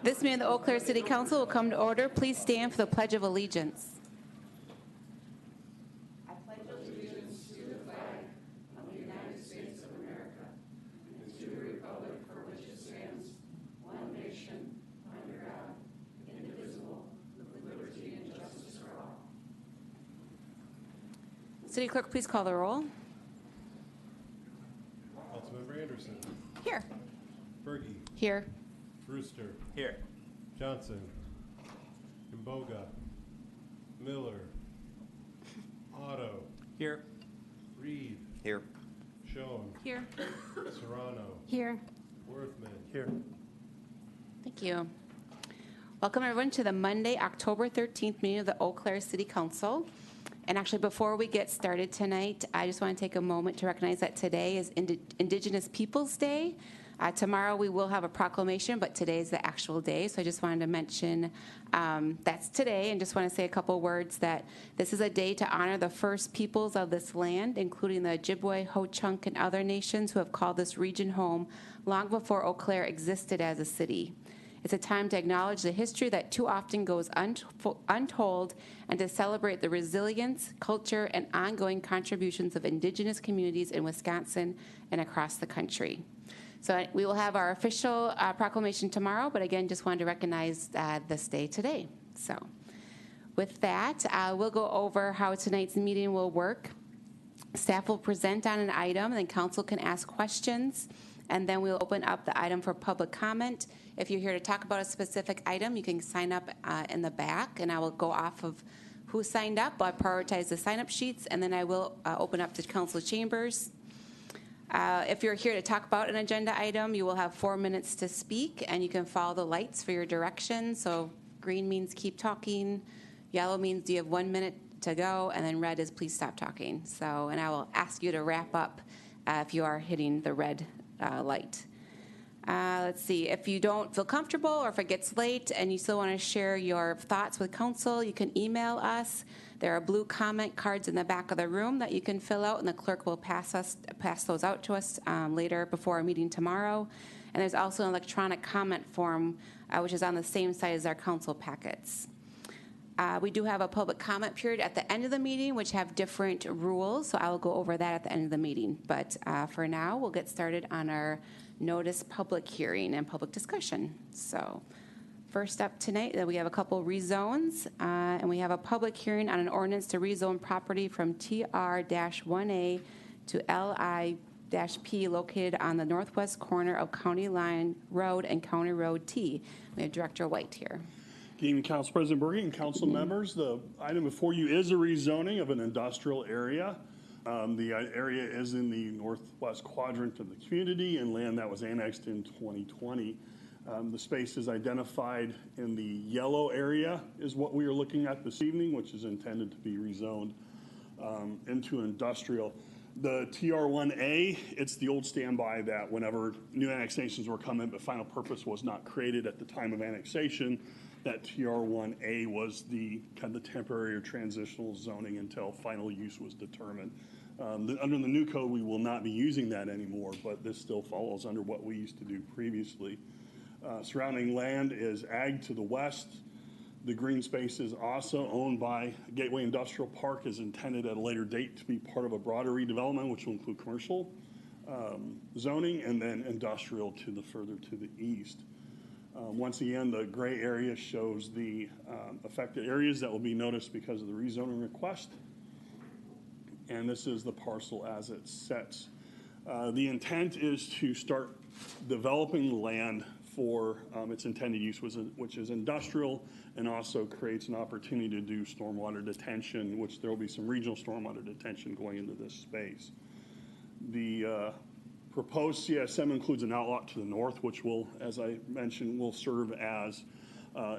This meeting of the Eau Claire City Council will come to order. Please stand for the Pledge of Allegiance. City Clerk, please call the roll. Councilmember Anderson. Here. Berge. Here. Brewster. Here. Johnson. Imboga. Miller. Otto. Here. Reed. Here. Schoen. Here. Serrano. Here. Worthman. Here. Thank you. Welcome everyone to the Monday, October 13th meeting of the Eau Claire City Council. And actually, before we get started tonight, I just want to take a moment to recognize that today is Indigenous Peoples Day. Tomorrow we will have a proclamation, but today is the actual day. So I just wanted to mention that's today, and just want to say a couple words that this is a day to honor the first peoples of this land, including the Ojibwe, Ho-Chunk, and other nations who have called this region home long before Eau Claire existed as a city. It's a time to acknowledge the history that too often goes untold and to celebrate the resilience, culture, and ongoing contributions of Indigenous communities in Wisconsin and across the country. So we will have our official proclamation tomorrow, but again, just wanted to recognize this day today. So with that, we'll go over how tonight's meeting will work. Staff will present on an item, and then council can ask questions. And then we'll open up the item for public comment. If you're here to talk about a specific item, you can sign up in the back, and I will go off of who signed up. I'll prioritize the sign-up sheets, and then I will open up to council chambers. If you're here to talk about an agenda item, you will have 4 minutes to speak, and you can follow the lights for your direction. So green means keep talking, yellow means do you have 1 minute to go, and then red is please stop talking. So, and I will ask you to wrap up if you are hitting the red light. Let's see, if you don't feel comfortable or if it gets late and you still want to share your thoughts with council, you can email us. There are blue comment cards in the back of the room that you can fill out, and the clerk will pass those out to us later before our meeting tomorrow. And there's also an electronic comment form, which is on the same side as our council packets. We do have a public comment period at the end of the meeting, which have different rules, so I will go over that at the end of the meeting. But for now, we'll get started on our notice public hearing and public discussion. So first up tonight, we have a couple rezones, and we have a public hearing on an ordinance to rezone property from TR-1A to LI-P located on the northwest corner of County Line Road and County Road T. We have Director White here. Good evening, Council President Berge and council members. The item before you is a rezoning of an industrial area. The area is in the northwest quadrant of the community and land that was annexed in 2020. The space is identified in the yellow area is what we are looking at this evening, which is intended to be rezoned into industrial. The TR1A, it's the old standby that whenever new annexations were coming, but final purpose was not created at the time of annexation, that TR1A was the kind of the temporary or transitional zoning until final use was determined. Under the new code, we will not be using that anymore, but this still follows under what we used to do previously. Surrounding land is ag to the west. The green space is also owned by Gateway Industrial Park, is intended at a later date to be part of a broader redevelopment, which will include commercial zoning and then industrial to the further to the east. Once again, the gray area shows the affected areas that will be noticed because of the rezoning request. And this is the parcel as it sets. The intent is to start developing the land for its intended use, which is industrial, and also creates an opportunity to do stormwater detention, which there will be some regional stormwater detention going into this space. The proposed CSM includes an outlot to the north, which will, as I mentioned, will serve as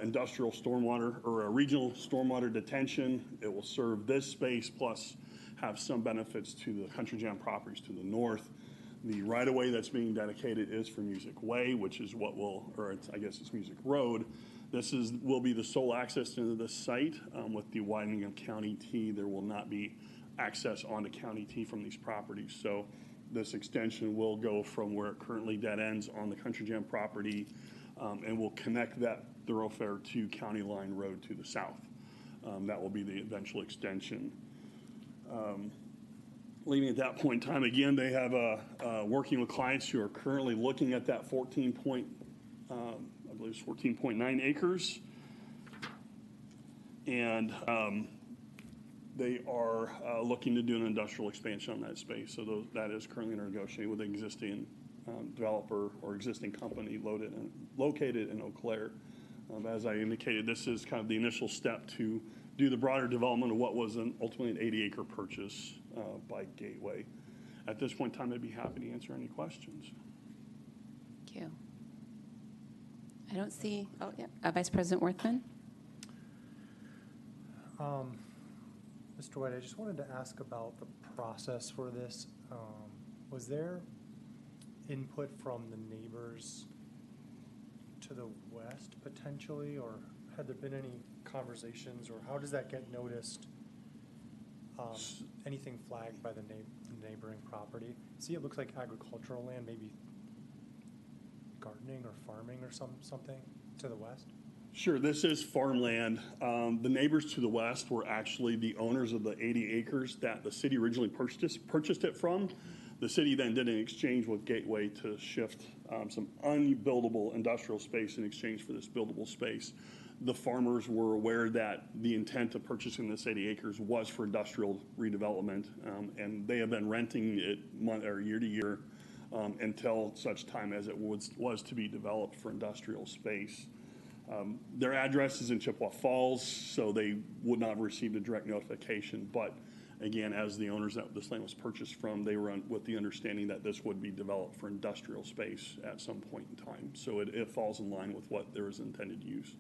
industrial stormwater or a regional stormwater detention. It will serve this space plus have some benefits to the Country Jam properties to the north. The right-of-way that's being dedicated is for Music Way, which is what will, or I guess it's Music Road. This will be the sole access into this site. With the widening of County T, there will not be access onto County T from these properties. So this extension will go from where it currently dead ends on the Country Jam property and will connect that thoroughfare to County Line Road to the south. That will be the eventual extension. Leaving at that point in time, again, they have working with clients who are currently looking at that 14.9 acres. And they are looking to do an industrial expansion on that space. So that is currently under negotiating with an existing developer or existing company located in Eau Claire. As I indicated, this is kind of the initial step to do the broader development of what was ultimately an 80-acre purchase by Gateway. At this point in time, I'd be happy to answer any questions. Thank you. I don't see, oh, yeah, Vice President Worthman? Mr. White, I just wanted to ask about the process for this. Was there input from the neighbors to the west potentially, or had there been any conversations, or how does that get noticed? Anything flagged by the neighboring property? See, it looks like agricultural land, maybe gardening or farming or something to the west? Sure, this is farmland. The neighbors to the west were actually the owners of the 80 acres that the city originally purchased it from. The city then did an exchange with Gateway to shift some unbuildable industrial space in exchange for this buildable space. The farmers were aware that the intent of purchasing this 80 acres was for industrial redevelopment, and they have been renting it year to year until such time as it was to be developed for industrial space. Their address is in Chippewa Falls, so they would not have received a direct notification. But again, as the owners that this land was purchased from, they were with the understanding that this would be developed for industrial space at some point in time. So it falls in line with what there is intended use.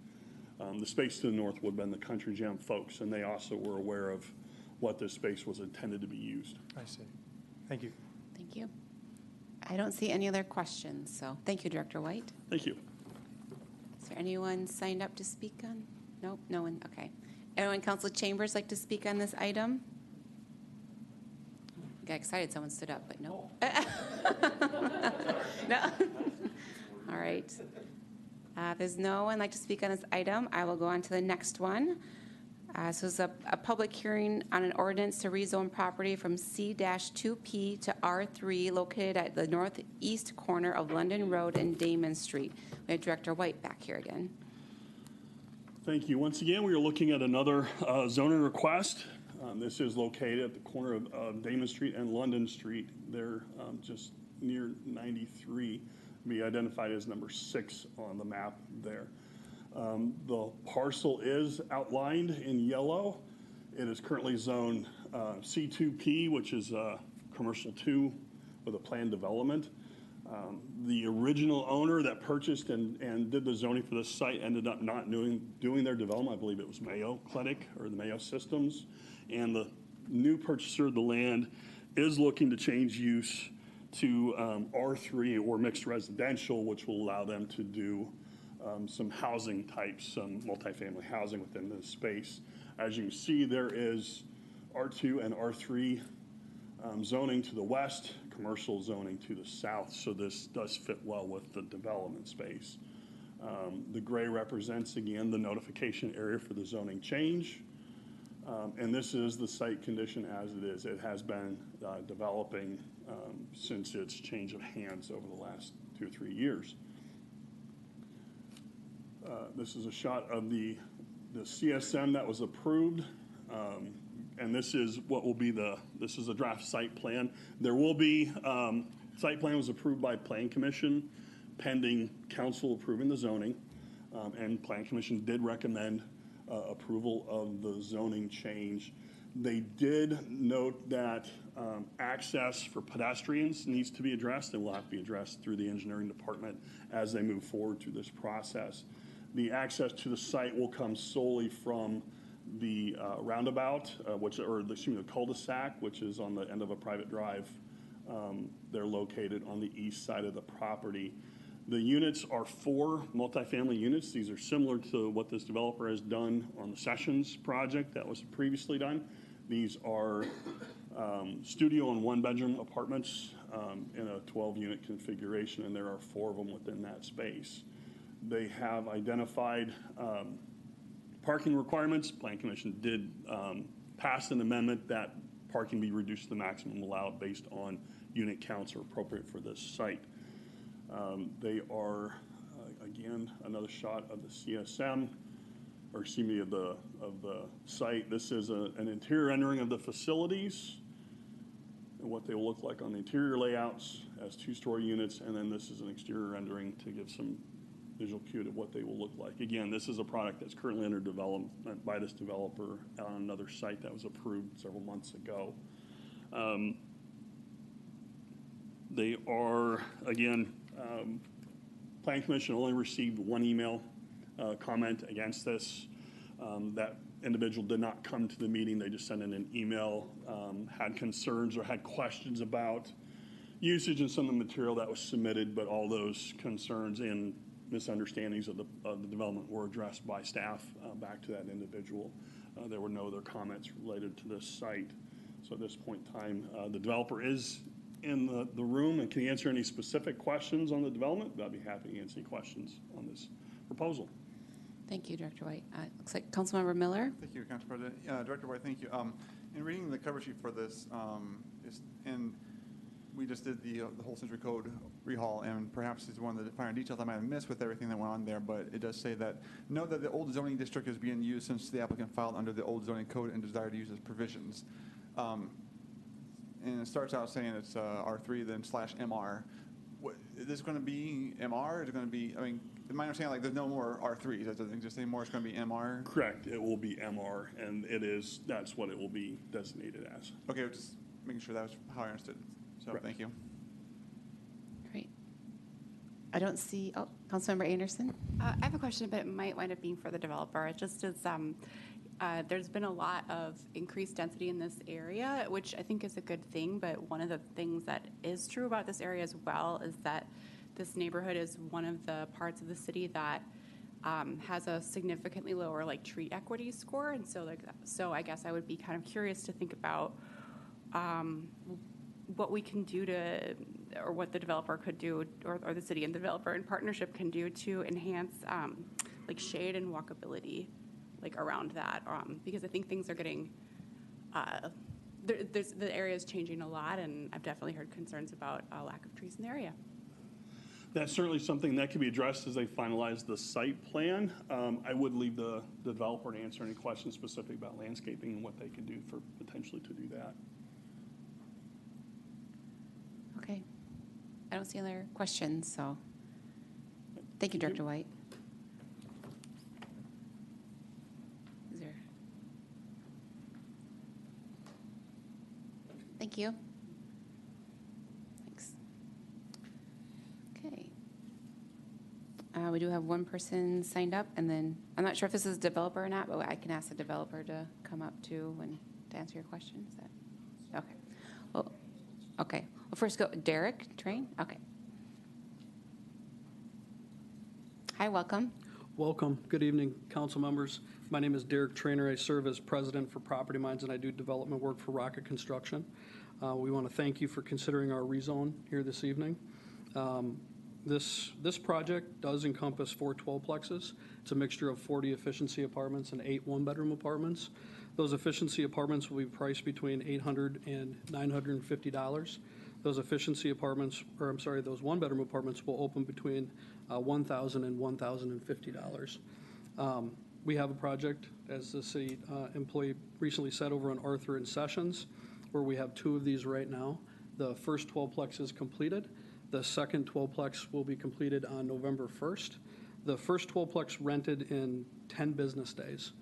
The space to the north would have been the Country Jam folks, and they also were aware of what this space was intended to be used. I see. Thank you. Thank you. I don't see any other questions, so thank you, Director White. Thank you. Is there anyone signed up to speak on? Nope, no one, okay. Anyone in Council Chambers like to speak on this item? I got excited, someone stood up, but no. No? All right. If there's no one like to speak on this item, I will go on to the next one. So it's a public hearing on an ordinance to rezone property from C-2P to R3 located at the northeast corner of London Road and Damon Street. We have Director White back here again. Thank you. Once again, we are looking at another zoning request. This is located at the corner of Damon Street and London Street. They're just near 93, be identified as number 6 on the map there. The parcel is outlined in yellow. It is currently zoned C2P, which is commercial 2 with a planned development. The original owner that purchased and did the zoning for this site ended up not doing their development. I believe it was Mayo Clinic or the Mayo Systems. And the new purchaser of the land is looking to change use to R3 or mixed residential, which will allow them to do some housing types, some multifamily housing within this space. As you can see, there is R2 and R3 zoning to the west, commercial zoning to the south, so this does fit well with the development space. The gray represents, again, the notification area for the zoning change, and this is the site condition as it is. It has been developing since its change of hands over the last 2 or 3 years. This is a shot of the CSM that was approved, and this is what will be this is a draft site plan. There will be, site plan was approved by Plan Commission pending council approving the zoning, and Plan Commission did recommend approval of the zoning change. They did note that access for pedestrians needs to be addressed and will have to be addressed through the engineering department as they move forward through this process. The access to the site will come solely from the roundabout, the cul-de-sac, which is on the end of a private drive. They're located on the east side of the property. The units are 4 multifamily units. These are similar to what this developer has done on the Sessions project that was previously done. These are studio and 1-bedroom apartments in a 12-unit configuration, and there are 4 of them within that space. They have identified parking requirements. Plan Commission did pass an amendment that parking be reduced to the maximum allowed based on unit counts are appropriate for this site. They are, again, another shot of the CSM, or excuse me, of the site. This is an interior rendering of the facilities and what they will look like on the interior layouts as two-story units, and then this is an exterior rendering to give some visual cue to what they will look like. Again, this is a product that's currently under development by this developer on another site that was approved several months ago. They are, again, Plan Commission only received one email comment against this. That individual did not come to the meeting. They just sent in an email, had concerns or had questions about usage and some of the material that was submitted, but all those concerns and misunderstandings of the development were addressed by staff back to that individual. There were no other comments related to this site. So at this point in time, the developer is in the room and can answer any specific questions on the development. I'd be happy to answer any questions on this proposal. Thank you, Director White. Looks like Councilmember Miller. Thank you, Council President. Director White, thank you. In reading the cover sheet for this, and we just did the whole Century Code rehaul, and perhaps it's one of the finer details I might have missed with everything that went on there, but it does say that, note that the old zoning district is being used since the applicant filed under the old zoning code and desired to use its provisions. And it starts out saying it's R3, then /MR. Is this going to be MR? Is it going to be, I mean, my understanding, like, there's no more R3s. That doesn't exist anymore. It's going to be MR? Correct. It will be MR, and that's what it will be designated as. Okay, just making sure that was how I understood it. So, Correct. Thank you. Great. I don't see, oh, Councilmember Anderson. I have a question, but it might wind up being for the developer. It just is, there's been a lot of increased density in this area, which I think is a good thing, but one of the things that is true about this area as well is that this neighborhood is one of the parts of the city that has a significantly lower tree equity score, and so I guess I would be kind of curious to think about what we can do to, or what the developer could do, or the city and the developer in partnership can do to enhance shade and walkability around that, because I think things are getting, the area is changing a lot, and I've definitely heard concerns about a lack of trees in the area. That's certainly something that can be addressed as they finalize the site plan. I would leave the developer to answer any questions specific about landscaping and what they can do for potentially to do that. Okay. I don't see any other questions, so thank you, Director White. Is there? Thank you. Thanks. Okay. We do have one person signed up, and then I'm not sure if this is a developer or not, but I can ask the developer to come up too and to answer your question. Is that okay? Well, okay. Well, first go Derek Train. Okay. Hi, welcome. Welcome. Good evening, council members. My name is Derek Trainer. I serve as president for Property Minds, and I do development work for Rocket Construction. We want to thank you for considering our rezone here this evening. This project does encompass 4 12-plexes. It's a mixture of 40 efficiency apartments and 8 one-bedroom apartments. Those efficiency apartments will be priced between $800 and $950. Those efficiency apartments, or I'm sorry, those one-bedroom apartments will open between $1,000 and $1,050. We have a project, as the city employee recently said, over on Arthur and Sessions, where we have 2 of these right now. The first 12-plex is completed. The second 12-plex will be completed on November 1st. The first 12-plex rented in 10 business days.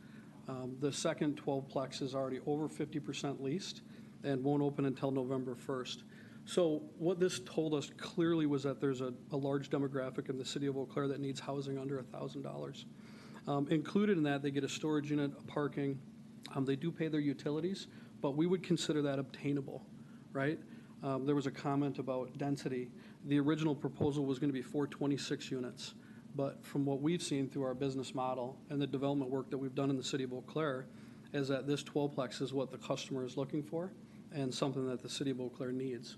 The second 12-plex is already over 50% leased and won't open until November 1st. So what this told us clearly was that there's a large demographic in the city of Eau Claire that needs housing under $1,000. Included in that, they get a storage unit, a parking. They do pay their utilities, but we would consider that obtainable, right? There was a comment about density. The original proposal was going to be 426 units, but from what we've seen through our business model and the development work that we've done in the city of Eau Claire is that this 12-plex is what the customer is looking for and something that the city of Eau Claire needs.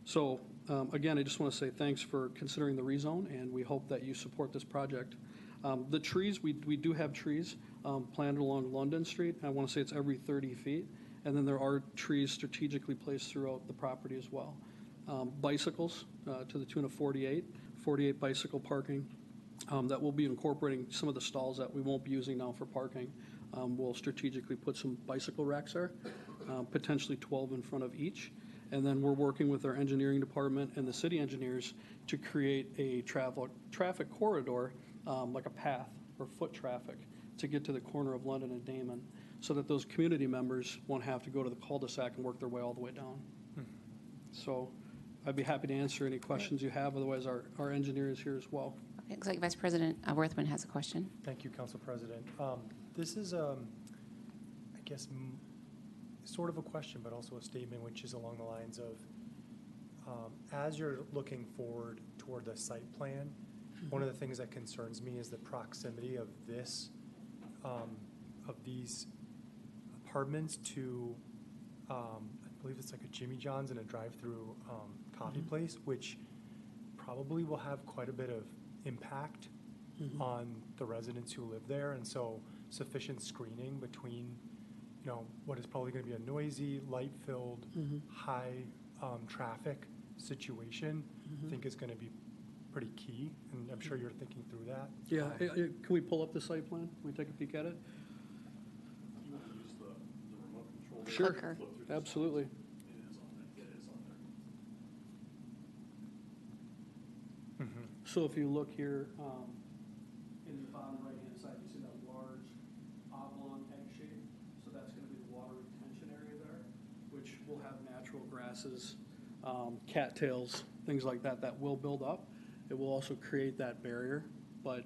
So Again, I just want to say thanks for considering the rezone, and we hope that you support this project. The trees, we do have trees planted along London Street. I want to say it's every 30 feet. And then there are trees strategically placed throughout the property as well. Bicycles to the tune of 48 bicycle parking. That will be incorporating some of the stalls that we won't be using now for parking. We'll strategically put some bicycle racks there, potentially 12 in front of each. And then we're working with our engineering department and the city engineers to create a traffic corridor, like a path or foot traffic, to get to the corner of London and Damon, so that those community members won't have to go to the cul-de-sac and work their way all the way down. So I'd be happy to answer any questions you have. Otherwise, our engineer is here as well. Okay, looks like Vice President Worthman has a question. Thank you, Council President. This is, I guess, sort of a question, but also a statement, which is along the lines of, as you're looking forward toward the site plan, one of the things that concerns me is the proximity of this, of these apartments to, I believe it's like a Jimmy John's and a drive-through coffee place, which probably will have quite a bit of impact on the residents who live there. And so sufficient screening between, you know, what is probably going to be a noisy, light-filled, high traffic situation, I think is going to be pretty key. And I'm sure you're thinking through that. Yeah, can we pull up the site plan? Can we take a peek at it? Sure, Clicker. absolutely. So if you look here, in the bottom right-hand side, you see that large oblong egg shape. So that's going to be the water retention area there, which will have natural grasses, cattails, things like that, that will build up. It will also create that barrier. But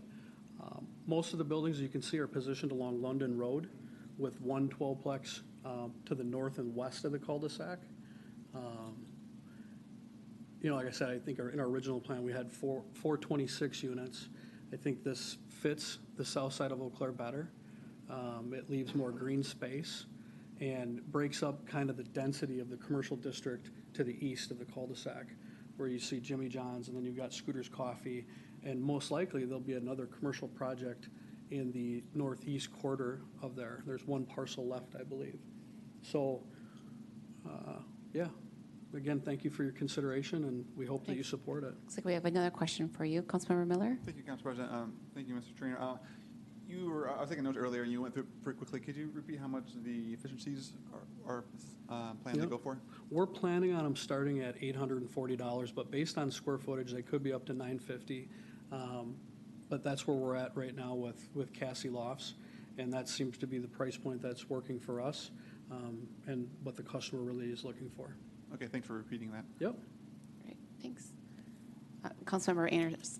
most of the buildings you can see are positioned along London Road with one 12-plex to the north and west of the cul-de-sac. You know, like I said, I think in our original plan, we had 426 units. I think this fits the south side of Eau Claire better. It leaves more green space and breaks up kind of the density of the commercial district to the east of the cul-de-sac, where you see Jimmy John's, and then you've got Scooter's Coffee, and most likely there'll be another commercial project in the northeast quarter of there. There's one parcel left, I believe. So, yeah. Again, thank you for your consideration, and we hope that you support it. Looks like we have another question for you. Councilmember Miller? Thank you, Council President. Thank you, Mr. Trainer. I was taking notes earlier, and you went through it pretty quickly. Could you repeat how much the efficiencies are planned to go for? We're planning on them starting at $840, but based on square footage, they could be up to $950. But that's where we're at right now with Cassie Lofts, and that seems to be the price point that's working for us, and what the customer really is looking for. Okay, thanks for repeating that. Yep. Great, thanks. Councilmember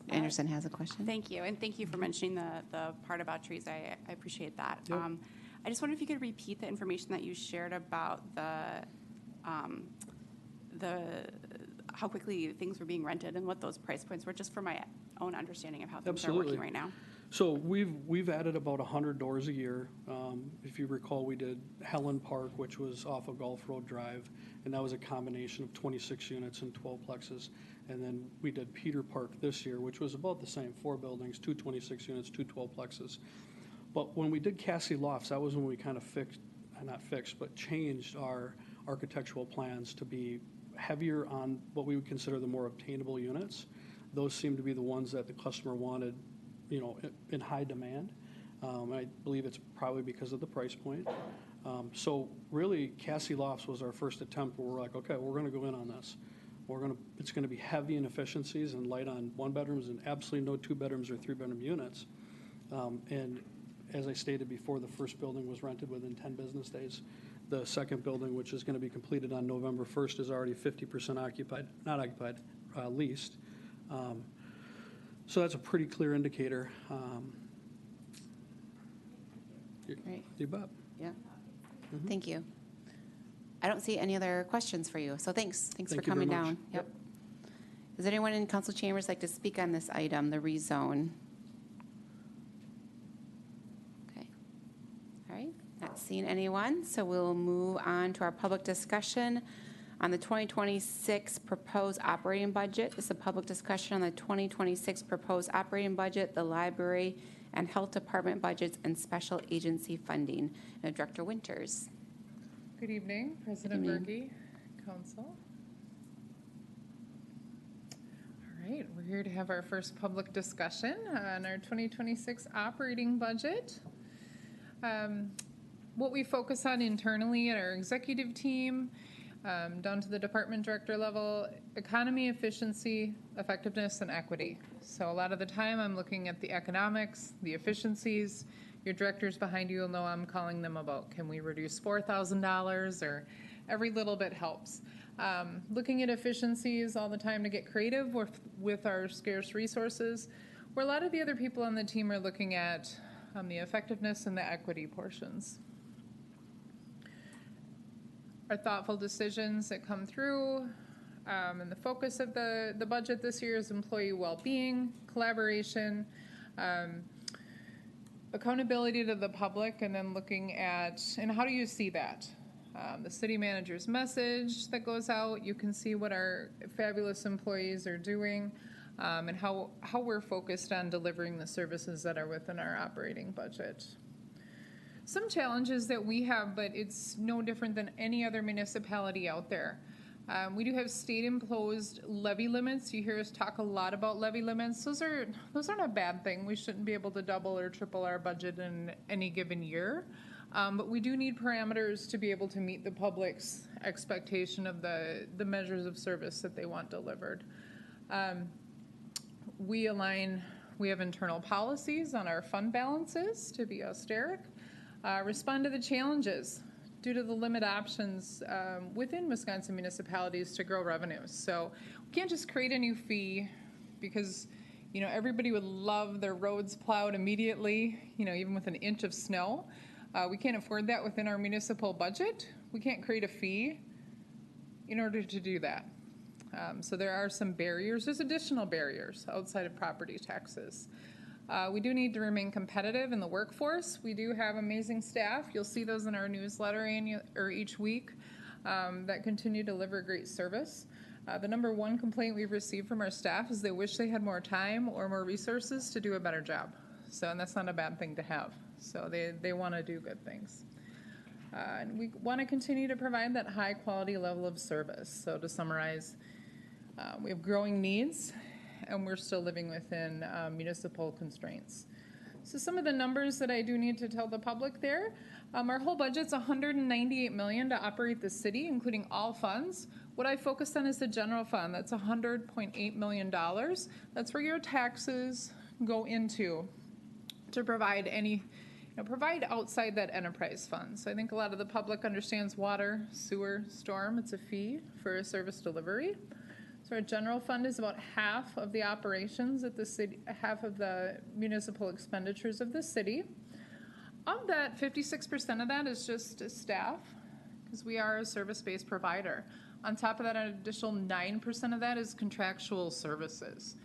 Anderson has a question. Thank you, and thank you for mentioning the part about trees. I appreciate that. Yep. I just wonder if you could repeat the information that you shared about how quickly things were being rented and what those price points were, just for my own understanding of how things are working right now. So we've added about 100 doors a year. If you recall, we did Helen Park, which was off of Gulf Road Drive, and that was a combination of 26 units and 12 plexes. And then we did Peter Park this year, which was about the same, 4 buildings, 2 26 units, 2 12 plexes. But when we did Cassie Lofts, that was when we kind of changed our architectural plans to be heavier on what we would consider the more obtainable units. Those seem to be the ones that the customer wanted, you know, in high demand. I believe it's probably because of the price point. So really, Cassie Lofts was our first attempt where we're like, okay, we're going to go in on this. It's going to be heavy in efficiencies and light on 1-bedrooms and absolutely no 2-bedrooms or 3-bedroom units. And as I stated before, the first building was rented within 10 business days. The second building, which is going to be completed on November 1st, is already 50% leased. So that's a pretty clear indicator. Great. You bet. Yeah. Thank you. I don't see any other questions for you, so thanks. Thanks for Thank you coming very much. down. Yep. Does anyone in council chambers like to speak on this item, the rezone? Okay. All right. Not seeing anyone, so we'll move on to our public discussion. on the 2026 proposed operating budget. This is a public discussion on the 2026 proposed operating budget, the library and health department budgets, and special agency funding. Director Winters. Good evening, President Berge, Council. All right, we're here to have our first public discussion on our 2026 operating budget. What we focus on internally at our executive team, down to the department director level, economy, efficiency, effectiveness, and equity. So a lot of the time I'm looking at the economics, the efficiencies. Your directors behind you will know I'm calling them about, can we reduce $4,000, or every little bit helps. Looking at efficiencies all the time to get creative with our scarce resources, where a lot of the other people on the team are looking at the effectiveness and the equity portions. Our thoughtful decisions that come through, and the focus of the budget this year is employee well-being, collaboration, accountability to the public, and then looking at, and how do you see that? The city manager's message that goes out, you can see what our fabulous employees are doing, and how we're focused on delivering the services that are within our operating budget. Some challenges that we have, but it's no different than any other municipality out there. We do have state-imposed levy limits. You hear us talk a lot about levy limits. Those aren't a bad thing. We shouldn't be able to double or triple our budget in any given year. But we do need parameters to be able to meet the public's expectation of the measures of service that they want delivered. We have internal policies on our fund balances to be austeric. Respond to the challenges due to the limited options within Wisconsin municipalities to grow revenues. So we can't just create a new fee because, everybody would love their roads plowed immediately, even with an inch of snow. We can't afford that within our municipal budget. We can't create a fee in order to do that. So there are some barriers. There's additional barriers outside of property taxes. We do need to remain competitive in the workforce. We do have amazing staff. You'll see those in our newsletter each week that continue to deliver great service. The number one complaint we've received from our staff is they wish they had more time or more resources to do a better job. And that's not a bad thing to have. So they want to do good things. And we want to continue to provide that high quality level of service. So to summarize, we have growing needs, and we're still living within municipal constraints. So some of the numbers that I do need to tell the public there, our whole budget's $198 million to operate the city, including all funds. What I focused on is the general fund. That's $100.8 million. That's where your taxes go into to provide provide outside that enterprise fund. So I think a lot of the public understands water, sewer, storm. It's a fee for a service delivery. So our general fund is about half of the operations at the city, half of the municipal expenditures of the city. Of that, 56% of that is just staff, because we are a service-based provider. On top of that, an additional 9% of that is contractual services.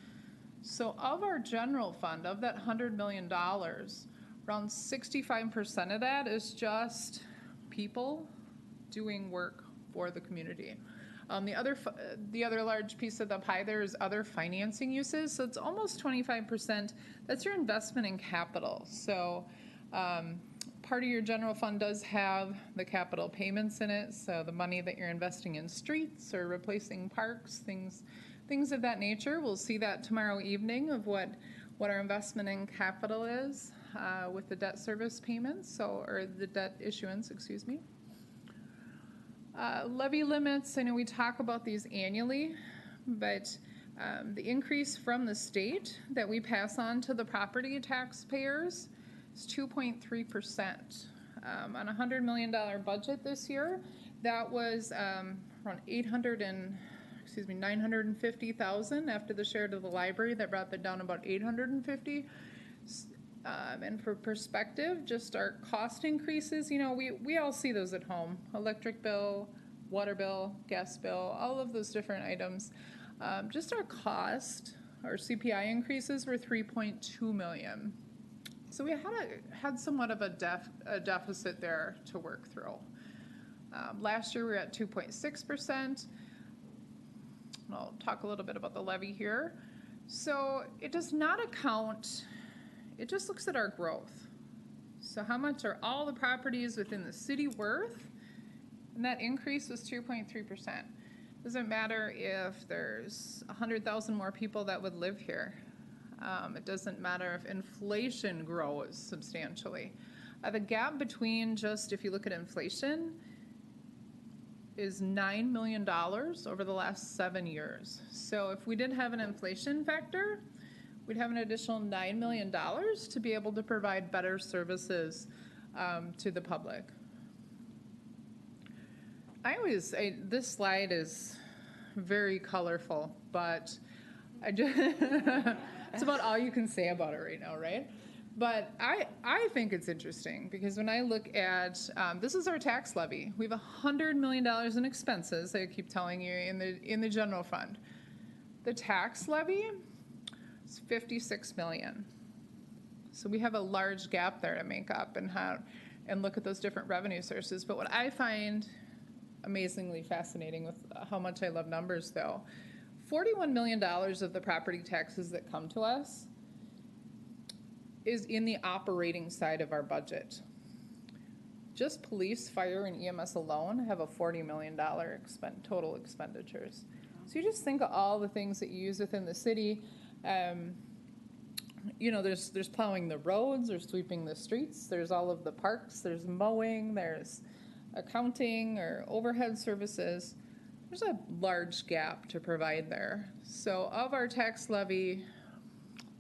So of our general fund, of that $100 million, around 65% of that is just people doing work for the community. The other large piece of the pie there is other financing uses. So it's almost 25%. That's your investment in capital. So part of your general fund does have the capital payments in it. So the money that you're investing in streets or replacing parks, things of that nature. We'll see that tomorrow evening of what our investment in capital is with the debt service payments, or the debt issuance, excuse me. Levy limits, I know we talk about these annually, but the increase from the state that we pass on to the property taxpayers is 2.3%. On a $100 million budget this year, that was around $950,000 after the share to the library. That brought that down about $850,000. And for perspective, just our cost increases, we all see those at home. Electric bill, water bill, gas bill, all of those different items. Just our cost, our CPI increases were $3.2 million. So we had somewhat of a deficit there to work through. Last year, we were at 2.6%. I'll talk a little bit about the levy here. So it does not account, it just looks at our growth. So how much are all the properties within the city worth? And that increase was 2.3%. Doesn't matter if there's 100,000 more people that would live here. It doesn't matter if inflation grows substantially. The gap between just, if you look at inflation, is $9 million over the last 7 years. So if we didn't have an inflation factor, we'd have an additional $9 million to be able to provide better services to the public. This slide is very colorful, but it's about all you can say about it right now, right? But I think it's interesting because when I look at, this is our tax levy. We have $100 million in expenses, I keep telling you, in the general fund. The tax levy is $56 million. So we have a large gap there to make up and look at those different revenue sources. But what I find amazingly fascinating with how much I love numbers, though, $41 million of the property taxes that come to us is in the operating side of our budget. Just police, fire, and EMS alone have a $40 million total expenditures. So you just think of all the things that you use within the city. There's plowing the roads, there's sweeping the streets, there's all of the parks, there's mowing, there's accounting or overhead services. There's a large gap to provide there. So of our tax levy,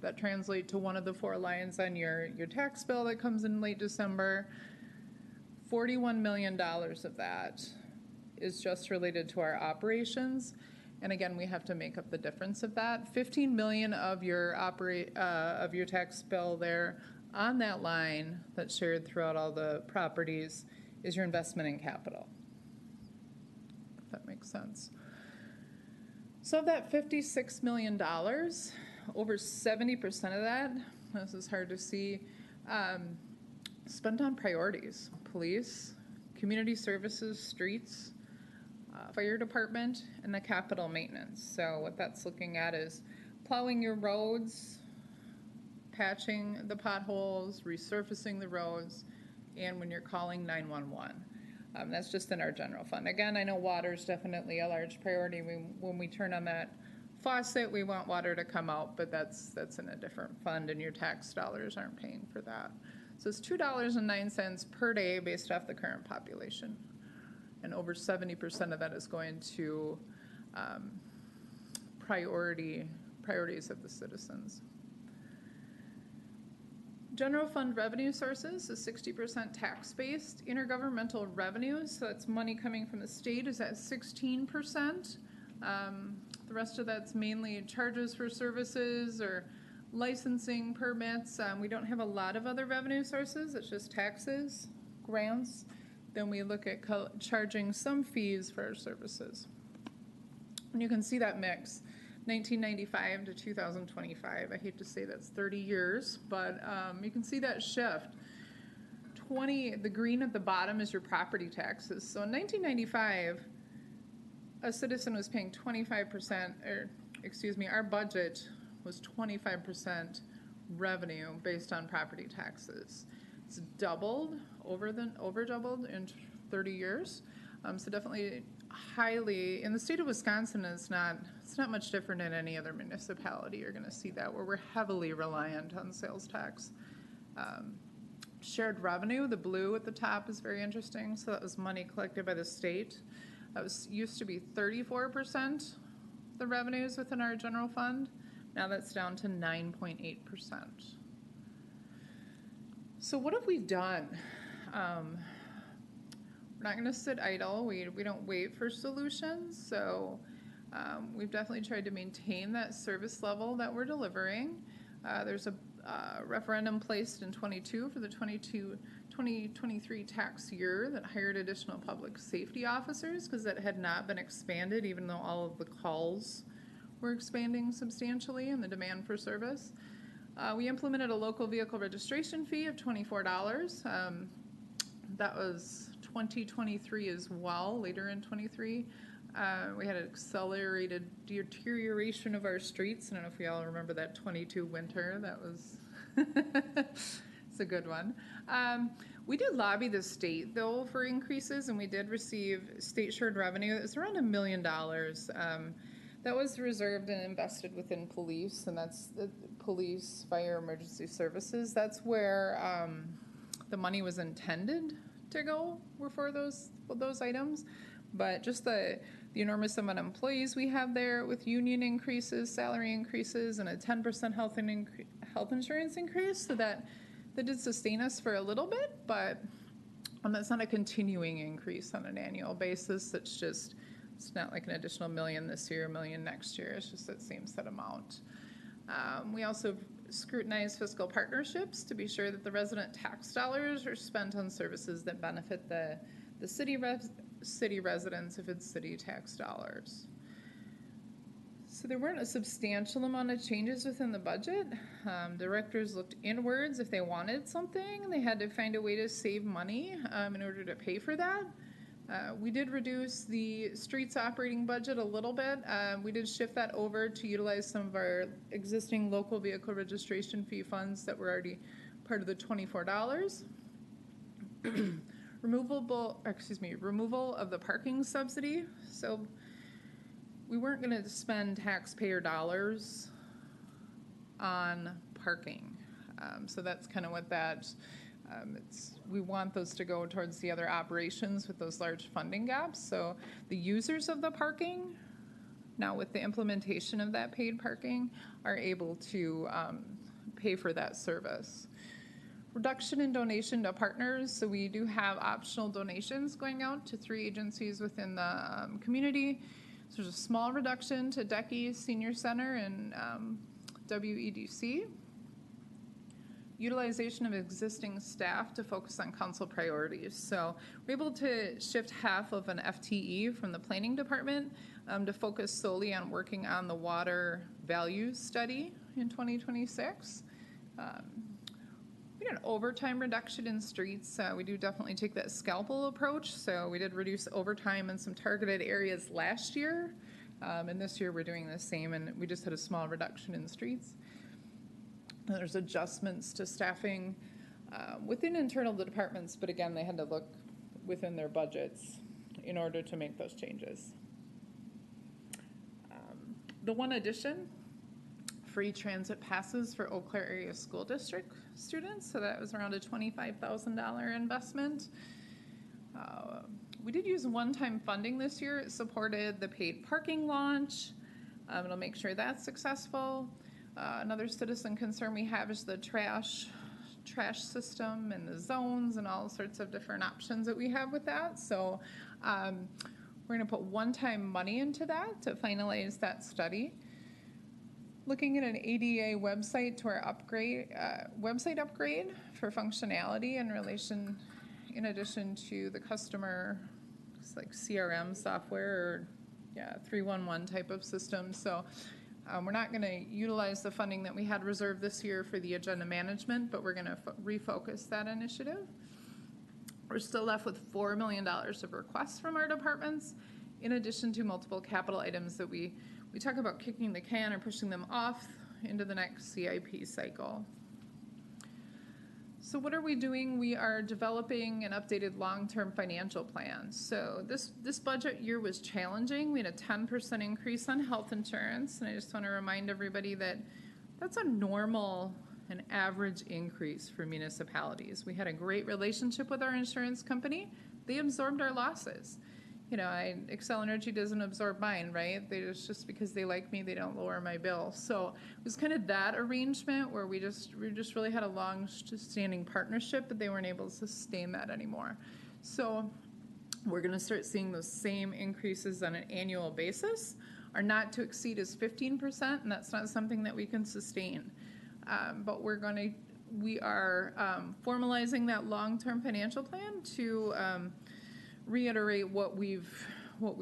that translate to one of the 4 lines on your tax bill that comes in late December, $41 million of that is just related to our operations. And again, we have to make up the difference of that. $15 million of your tax bill there on that line that's shared throughout all the properties is your investment in capital. If that makes sense. So of that $56 million, over 70% of that, this is hard to see, spent on priorities: police, community services, streets, fire department, and the capital maintenance. So what that's looking at is plowing your roads, patching the potholes, resurfacing the roads, and when you're calling 911. That's just in our general fund. Again, I know water is definitely a large priority. When we turn on that faucet, we want water to come out, but that's in a different fund, and your tax dollars aren't paying for that. So it's $2.09 per day based off the current population. And over 70% of that is going to priorities of the citizens. General fund revenue sources is 60% tax-based. Intergovernmental revenues, so that's money coming from the state, is at 16%. The rest of that's mainly charges for services or licensing permits. We don't have a lot of other revenue sources. It's just taxes, grants. Then we look at charging some fees for our services. And you can see that mix, 1995 to 2025. I hate to say that's 30 years, but you can see that shift. The green at the bottom is your property taxes. So in 1995, a citizen was paying 25%, our budget was 25% revenue based on property taxes. It's doubled, over doubled in 30 years. So definitely highly, in the state of Wisconsin, it's not much different than any other municipality. You're gonna see that, where we're heavily reliant on sales tax. Shared revenue, the blue at the top, is very interesting. So that was money collected by the state. That used to be 34% the revenues within our general fund. Now that's down to 9.8%. So what have we done? We're not going to sit idle. We don't wait for solutions. So we've definitely tried to maintain that service level that we're delivering. There's a referendum placed in 22 for the 2023 tax year that hired additional public safety officers because that had not been expanded, even though all of the calls were expanding substantially and the demand for service. We implemented a local vehicle registration fee of $24. That was 2023 as well, later in 23. We had an accelerated deterioration of our streets. I don't know if you all remember that 22 winter. That was, it's a good one. We did lobby the state, though, for increases, and we did receive state shared revenue. It was around $1 million. That was reserved and invested within police, and that's the police, fire, emergency services. That's where the money was intended to go, were for those items. But just the enormous amount of employees we have there with union increases, salary increases, and a 10% health insurance increase, so that did sustain us for a little bit, but that's not a continuing increase on an annual basis. It's not like an additional $1 million this year, $1 million next year. It's just that same set amount. We also scrutinize fiscal partnerships to be sure that the resident tax dollars are spent on services that benefit the city residents if it's city tax dollars. So there weren't a substantial amount of changes within the budget. Directors looked inwards. If they wanted something, they had to find a way to save money in order to pay for that. We did reduce the streets operating budget a little bit. We did shift that over to utilize some of our existing local vehicle registration fee funds that were already part of the $24. Removal of the parking subsidy. So we weren't going to spend taxpayer dollars on parking. So that's kind of what that, we want those to go towards the other operations with those large funding gaps. So the users of the parking, now with the implementation of that paid parking, are able to pay for that service. Reduction in donation to partners. So we do have optional donations going out to 3 agencies within the community. So there's a small reduction to DECI Senior Center and WEDC. Utilization of existing staff to focus on council priorities. So we're able to shift half of an FTE from the planning department to focus solely on working on the water values study in 2026. We did an overtime reduction in streets. We do definitely take that scalpel approach. So we did reduce overtime in some targeted areas last year. And this year we're doing the same, and we just had a small reduction in streets. And there's adjustments to staffing within internal departments, but again, they had to look within their budgets in order to make those changes. The one addition, free transit passes for Eau Claire Area School District students. So that was around a $25,000 investment. We did use one-time funding this year. It supported the paid parking launch. It'll make sure that's successful. Another citizen concern we have is the trash system and the zones and all sorts of different options that we have with that. So we're going to put one-time money into that to finalize that study. Looking at an ADA website to our website upgrade for functionality in addition to the customer, it's like CRM software or 311 type of system. So we're not going to utilize the funding that we had reserved this year for the agenda management, but we're going to refocus that initiative. We're still left with $4 million of requests from our departments, in addition to multiple capital items that we talk about kicking the can or pushing them off into the next CIP cycle. So what are we doing? We are developing an updated long-term financial plan. So this budget year was challenging. We had a 10% increase on health insurance, and I just want to remind everybody that that's a normal and average increase for municipalities. We had a great relationship with our insurance company. They absorbed our losses. You know, Xcel Energy doesn't absorb mine, right? Just because they like me, they don't lower my bill. So it was kind of that arrangement where we just really had a long-standing partnership, but they weren't able to sustain that anymore. So we're going to start seeing those same increases on an annual basis. Our not to exceed is 15%, and that's not something that we can sustain. But we are formalizing that long-term financial plan to reiterate what we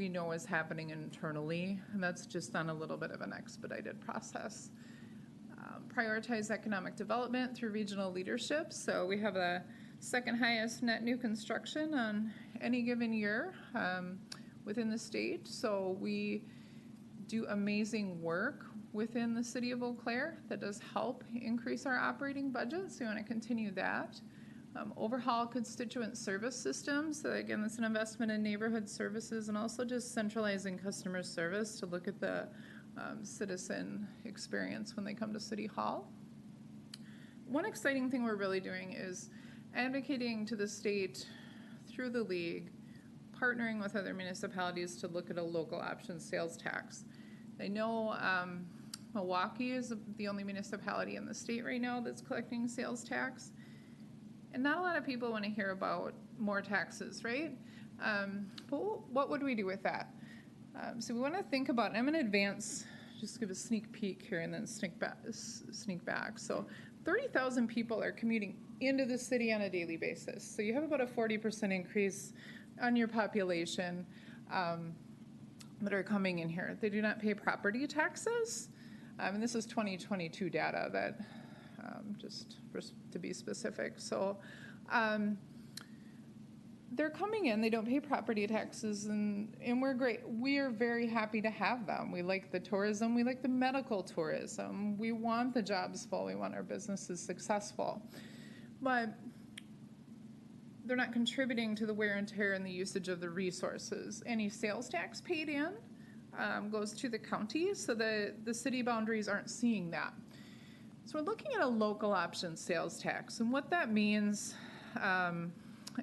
know is happening internally, and that's just on a little bit of an expedited process. Prioritize economic development through regional leadership. So we have second highest net new construction on any given year within the state. So we do amazing work within the city of Eau Claire that does help increase our operating budget. So we want to continue that. Overhaul constituent service systems. So again, that's an investment in neighborhood services and also just centralizing customer service to look at the citizen experience when they come to City Hall. One exciting thing we're really doing is advocating to the state through the league, partnering with other municipalities to look at a local option sales tax. I know Milwaukee is the only municipality in the state right now that's collecting sales tax. And not a lot of people want to hear about more taxes, right? But what would we do with that? So we want to think about, I'm going to advance, just give a sneak peek here and then sneak back. So 30,000 people are commuting into the city on a daily basis. So you have about a 40% increase on your population that are coming in here. They do not pay property taxes. And this is 2022 data that, just to be specific. So they're coming in, they don't pay property taxes, and we're great. We are very happy to have them. We like the tourism, we like the medical tourism. We want the jobs full, we want our businesses successful. But they're not contributing to the wear and tear and the usage of the resources. Any sales tax paid in goes to the county, so the city boundaries aren't seeing that. So we're looking at a local option sales tax, and what that means,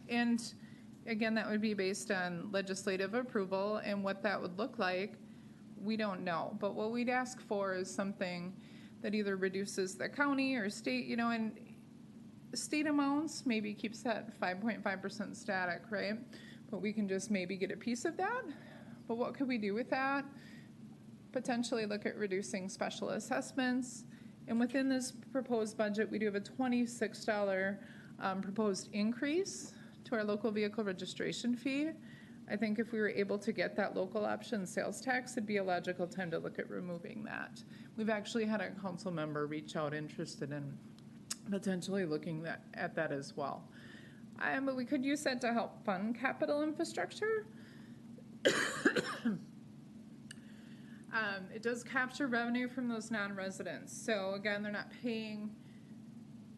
and again, that would be based on legislative approval, and what that would look like, we don't know. But what we'd ask for is something that either reduces the county or state, and state amounts maybe keeps that 5.5% static, right? But we can just maybe get a piece of that. But what could we do with that? Potentially look at reducing special assessments. And within this proposed budget, we do have a $26 proposed increase to our local vehicle registration fee. I think if we were able to get that local option sales tax, it'd be a logical time to look at removing that. We've actually had a council member reach out interested in potentially looking at that as well. But we could use that to help fund capital infrastructure. It does capture revenue from those non-residents. So again, they're not paying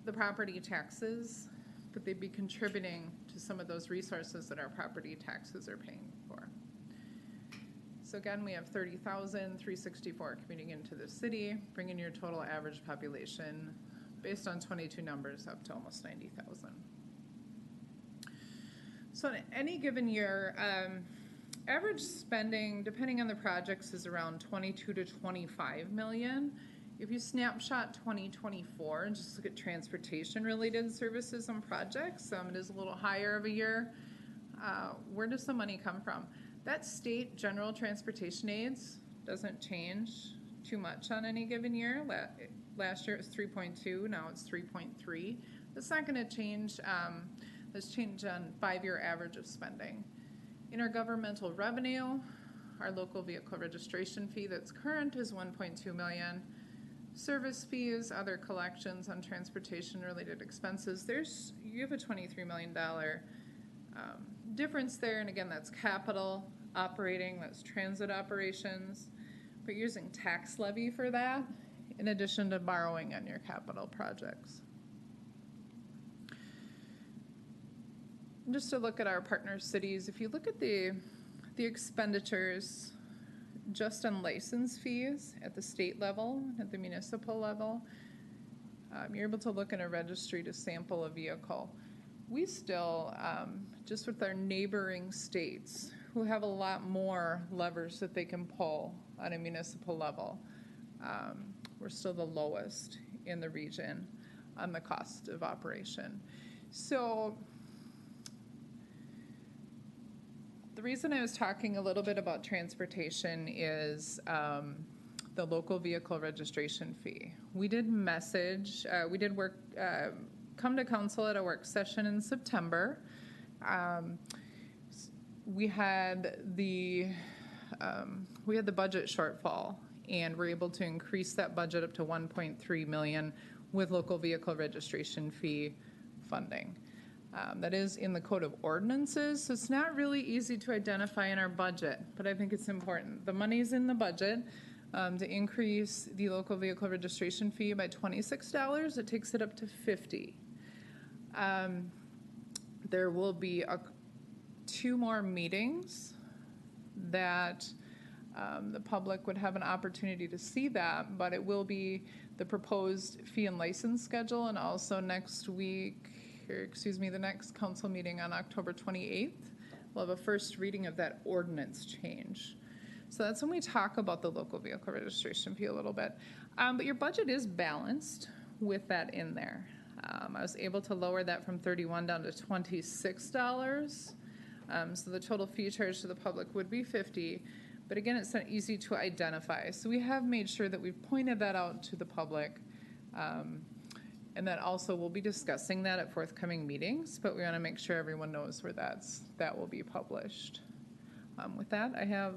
the property taxes, but they'd be contributing to some of those resources that our property taxes are paying for. So again, we have 30,364 commuting into the city, bringing your total average population based on 22 numbers up to almost 90,000. So in any given year, average spending, depending on the projects, is around 22 to 25 million. If you snapshot 2024 and just look at transportation-related services and projects, it is a little higher of a year. Where does the money come from? That state general transportation aids doesn't change too much on any given year. Last year it was 3.2, now it's 3.3. That's not going to change. That's changed on 5-year average of spending. Intergovernmental revenue, our local vehicle registration fee that's current is 1.2 million. Service fees, other collections on transportation-related expenses, you have a $23 million difference there, and again, that's capital operating, that's transit operations, but you're using tax levy for that, in addition to borrowing on your capital projects. Just to look at our partner cities, if you look at the expenditures just on license fees at the state level, at the municipal level, you're able to look in a registry to sample a vehicle. We still, just with our neighboring states, who have a lot more levers that they can pull on a municipal level, we're still the lowest in the region on the cost of operation. So the reason I was talking a little bit about transportation is the local vehicle registration fee. We did come to council at a work session in September. We had the budget shortfall, and we're able to increase that budget up to 1.3 million with local vehicle registration fee funding. That is in the Code of Ordinances, so it's not really easy to identify in our budget, but I think it's important. The money's in the budget to increase the local vehicle registration fee by $26. It takes it up to $50. There will be 2 more meetings that the public would have an opportunity to see that, but it will be the proposed fee and license schedule, and also next week, the next council meeting on October 28th, we'll have a first reading of that ordinance change. So that's when we talk about the local vehicle registration fee a little bit. But your budget is balanced with that in there. I was able to lower that from $31 down to $26. So the total fee charge to the public would be $50. But again, it's not easy to identify. So we have made sure that we've pointed that out to the public. And that also we'll be discussing that at forthcoming meetings, but we want to make sure everyone knows where that will be published. With that, I have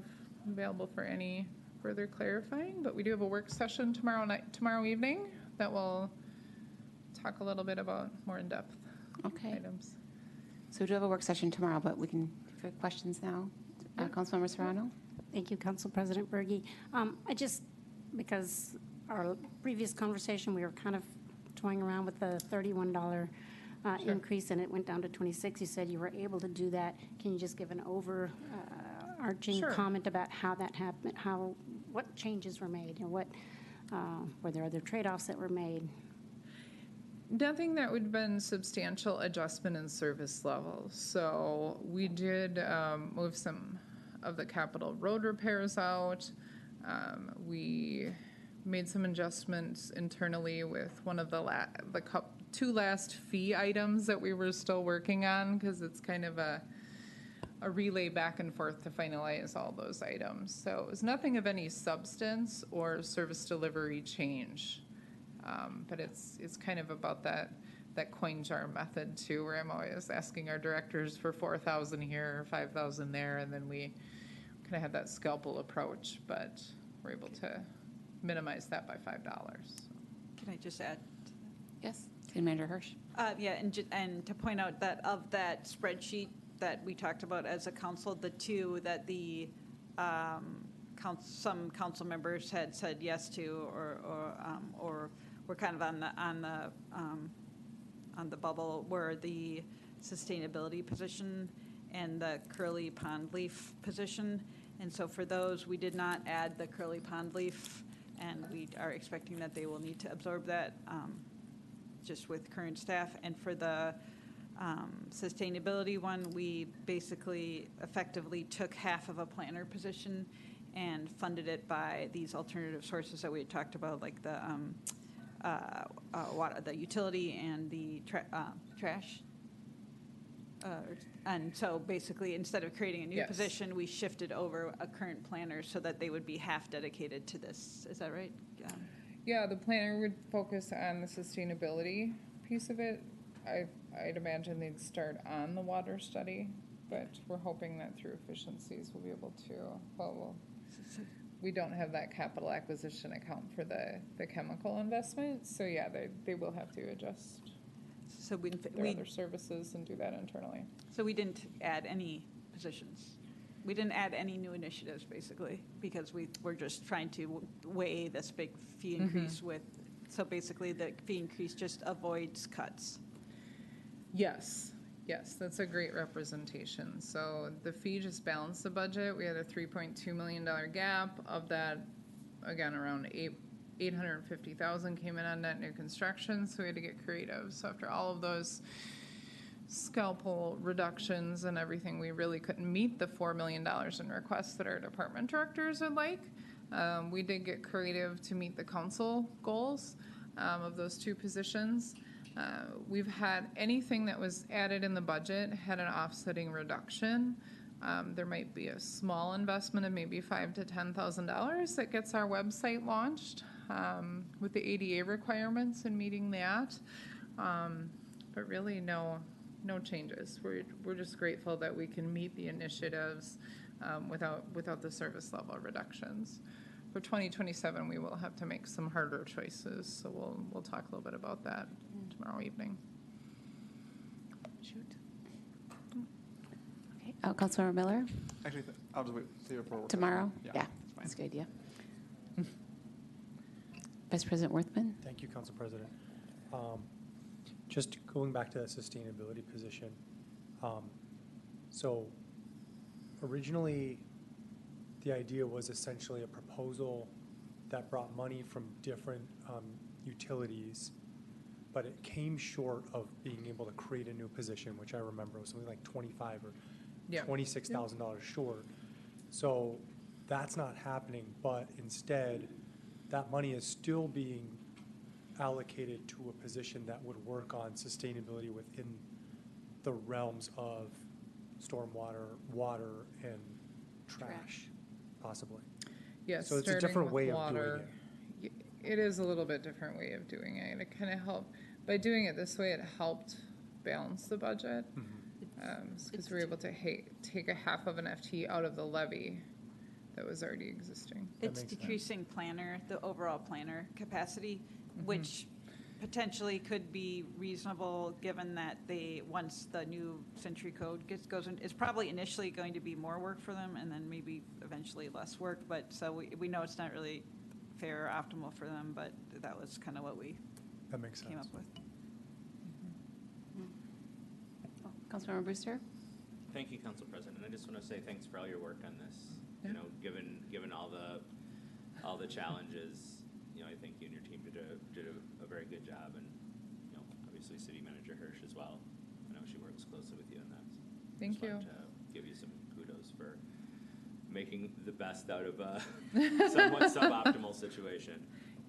available for any further clarifying, but we do have a work session tomorrow evening that will talk a little bit about more in-depth Okay. items. So we do have a work session tomorrow, but we can, for questions now. Councilmember Serrano? Thank you, Council President Berge. Because our previous conversation, we were kind of toying around with the $31 increase, and it went down to 26. You said you were able to do that. Can you just give an overarching Sure. comment about how that happened, what changes were made, and what were there other trade-offs that were made? Nothing that would have been substantial adjustment in service levels. So we did move some of the capital road repairs out. We made some adjustments internally with one of the 2 last fee items that we were still working on, because it's kind of a relay back and forth to finalize all those items. So it was nothing of any substance or service delivery change. But it's kind of about that coin jar method too, where I'm always asking our directors for 4,000 here or 5,000 there, and then we kind of have that scalpel approach, but we're able to minimize that by $5. Can I just add? Yes. City Manager Hirsch? Yeah, and to point out that of that spreadsheet that we talked about as a council, the 2 that the some council members had said yes to, or were kind of on the bubble, were the sustainability position and the curly pond leaf position. And so for those, we did not add the curly pond leaf, and we are expecting that they will need to absorb that just with current staff. And for the sustainability one, we basically effectively took half of a planner position and funded it by these alternative sources that we had talked about, like the water, the utility, and the trash. And so basically, instead of creating a new Yes. position, we shifted over a current planner so that they would be half dedicated to this. Is that right? Yeah, the planner would focus on the sustainability piece of it. I'd imagine they'd start on the water study, but we're hoping that through efficiencies we'll be able to, we don't have that capital acquisition account for the chemical investment, so yeah, they will have to adjust So their other services and do that internally. So we didn't add any positions. We didn't add any new initiatives, basically, because we're just trying to weigh this big fee increase with, so basically the fee increase just avoids cuts. Yes, that's a great representation. So the fee just balanced the budget. We had a $3.2 million gap. Of that, again, around $850,000 came in on net new construction, so we had to get creative. So after all of those scalpel reductions and everything, we really couldn't meet the $4 million in requests that our department directors would like. We did get creative to meet the council goals of those 2 positions. We've had anything that was added in the budget had an offsetting reduction. There might be a small investment of maybe $5,000 to $10,000 that gets our website launched with the ADA requirements and meeting that. But really no changes. We're just grateful that we can meet the initiatives without the service level reductions. For 2027, we will have to make some harder choices, so we'll talk a little bit about that tomorrow evening. Shoot. Councilmember Miller, Actually, I'll just wait, save it for. work tomorrow? session. Yeah, it's that's a fine. good idea. Vice President Worthman? Thank you, Council President. Just going back to that sustainability position. So originally, the idea was essentially a proposal that brought money from different utilities, but it came short of being able to create a new position, which I remember was something like $25,000 or Yeah. $26,000 short. So that's not happening, but instead, that money is still being allocated to a position that would work on sustainability within the realms of stormwater, water, and trash, possibly. Yes, So it's a starting different with way of doing water. It is a little bit different way of doing it. It kind of helped, by doing it this way, it helped balance the budget. Because we were able to take a half of an FTE out of the levy that was already existing. It's makes sense. decreasing planner, the overall planner capacity, which potentially could be reasonable, given that once the new Century Code goes in, it's probably initially going to be more work for them, and then maybe eventually less work, but, so we know it's not really fair or optimal for them, but that was kind of what we That makes came up sense. with. Councilmember Brewster? Thank you, Council President. I just want to say thanks for all your work on this. You know, given all the challenges, you know, I think you and your team did a very good job, and you know, obviously City Manager Hirsch as well. I know she works closely with you on that. Thank Just you. wanted to give you some kudos for making the best out of a somewhat suboptimal situation.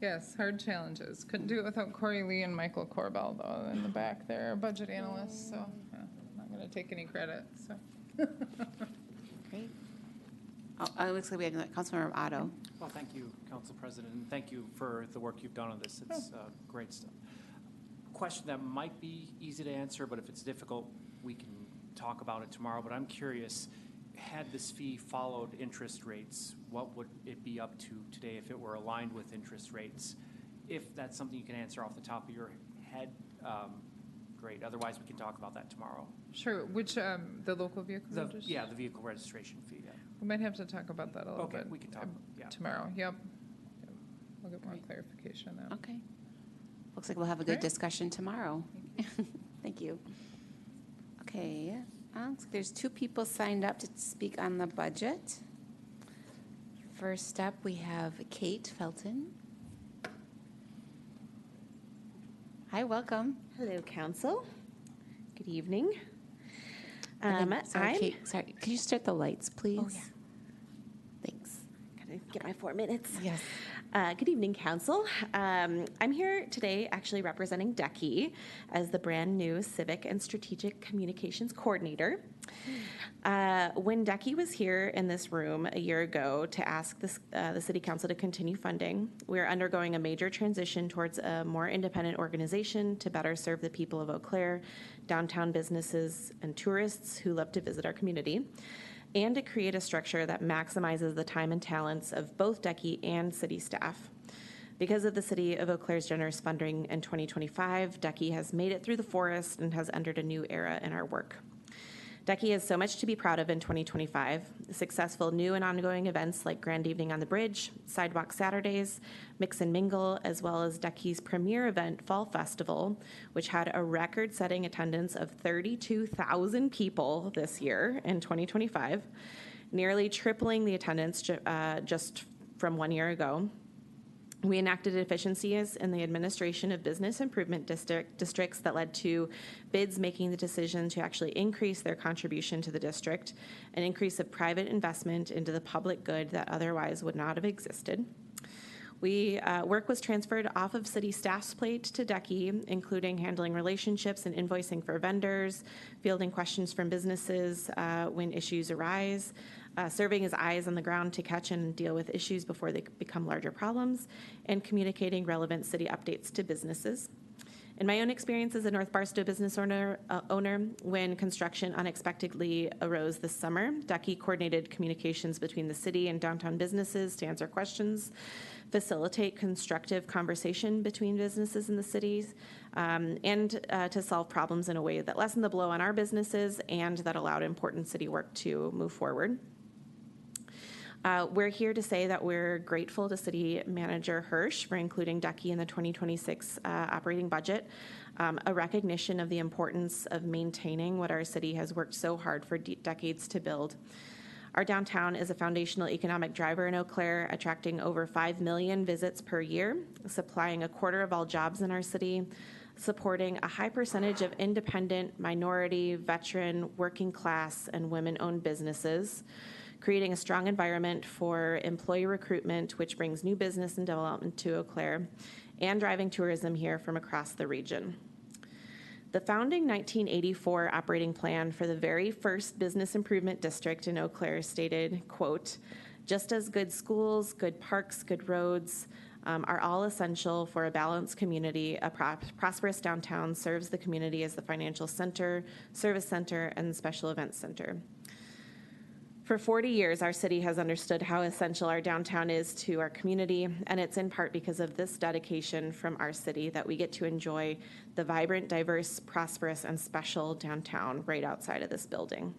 Yes, hard challenges. Couldn't do it without Corey Lee and Michael Corbell, though, in the back there, our budget analysts, so yeah, I'm not going to take any credit, so. Great. Oh, it looks like we have Councilmember Otto. Well, thank you, Council President, and thank you for the work you've done on this. It's great stuff. Question that might be easy to answer, but if it's difficult, we can talk about it tomorrow. But I'm curious, had this fee followed interest rates, what would it be up to today if it were aligned with interest rates? If that's something you can answer off the top of your head, great. Otherwise, we can talk about that tomorrow. Sure, which, the local vehicle registration? Yeah, the vehicle registration fee, yeah. We might have to talk about that a little Okay, bit. we can talk, yeah. Tomorrow, yep. We'll get more clarification on that. Okay. Looks like we'll have a good Great. discussion tomorrow. Thank you. Okay, looks like there's two people signed up to speak on the budget. First up, we have Kate Felton. Hi, welcome. Hello, Council. Good evening. Sorry, I'm Kate, sorry, could you start the lights, please? Oh, yeah. Thanks. Gotta get my 4 minutes. Yes. Good evening, Council. I'm here today actually representing DECI as the brand-new Civic and Strategic Communications Coordinator. When DECI was here in this room a year ago to ask the City Council to continue funding, we are undergoing a major transition towards a more independent organization to better serve the people of Eau Claire, downtown businesses, and tourists who love to visit our community, and to create a structure that maximizes the time and talents of both DECI and city staff. Because of the City of Eau Claire's generous funding in 2025, DECI has made it through the forest and has entered a new era in our work. DECI has so much to be proud of in 2025. Successful new and ongoing events like Grand Evening on the Bridge, Sidewalk Saturdays, Mix and Mingle, as well as DECI's premier event, Fall Festival, which had a record-setting attendance of 32,000 people this year in 2025, nearly tripling the attendance just from 1 year ago. We enacted efficiencies in the administration of business improvement districts that led to bids making the decision to actually increase their contribution to the district, an increase of private investment into the public good that otherwise would not have existed. Work was transferred off of city staff's plate to DECI, including handling relationships and invoicing for vendors, fielding questions from businesses when issues arise, serving as eyes on the ground to catch and deal with issues before they become larger problems, and communicating relevant city updates to businesses. In my own experience as a North Barstow business owner, when construction unexpectedly arose this summer, DECI coordinated communications between the city and downtown businesses to answer questions, facilitate constructive conversation between businesses in the cities, and to solve problems in a way that lessened the blow on our businesses and that allowed important city work to move forward. We're here to say that we're grateful to City Manager Hirsch for including Ducky in the 2026 operating budget, a recognition of the importance of maintaining what our city has worked so hard for decades to build. Our downtown is a foundational economic driver in Eau Claire, attracting over 5 million visits per year, supplying a quarter of all jobs in our city, supporting a high percentage of independent, minority, veteran, working class, and women-owned businesses, creating a strong environment for employee recruitment, which brings new business and development to Eau Claire, and driving tourism here from across the region. The founding 1984 operating plan for the very first business improvement district in Eau Claire stated, quote, "Just as good schools, good parks, good roads are all essential for a balanced community, a prosperous downtown serves the community as the financial center, service center, and special events center." For 40 years, our city has understood how essential our downtown is to our community, and it's in part because of this dedication from our city that we get to enjoy the vibrant, diverse, prosperous, and special downtown right outside of this building.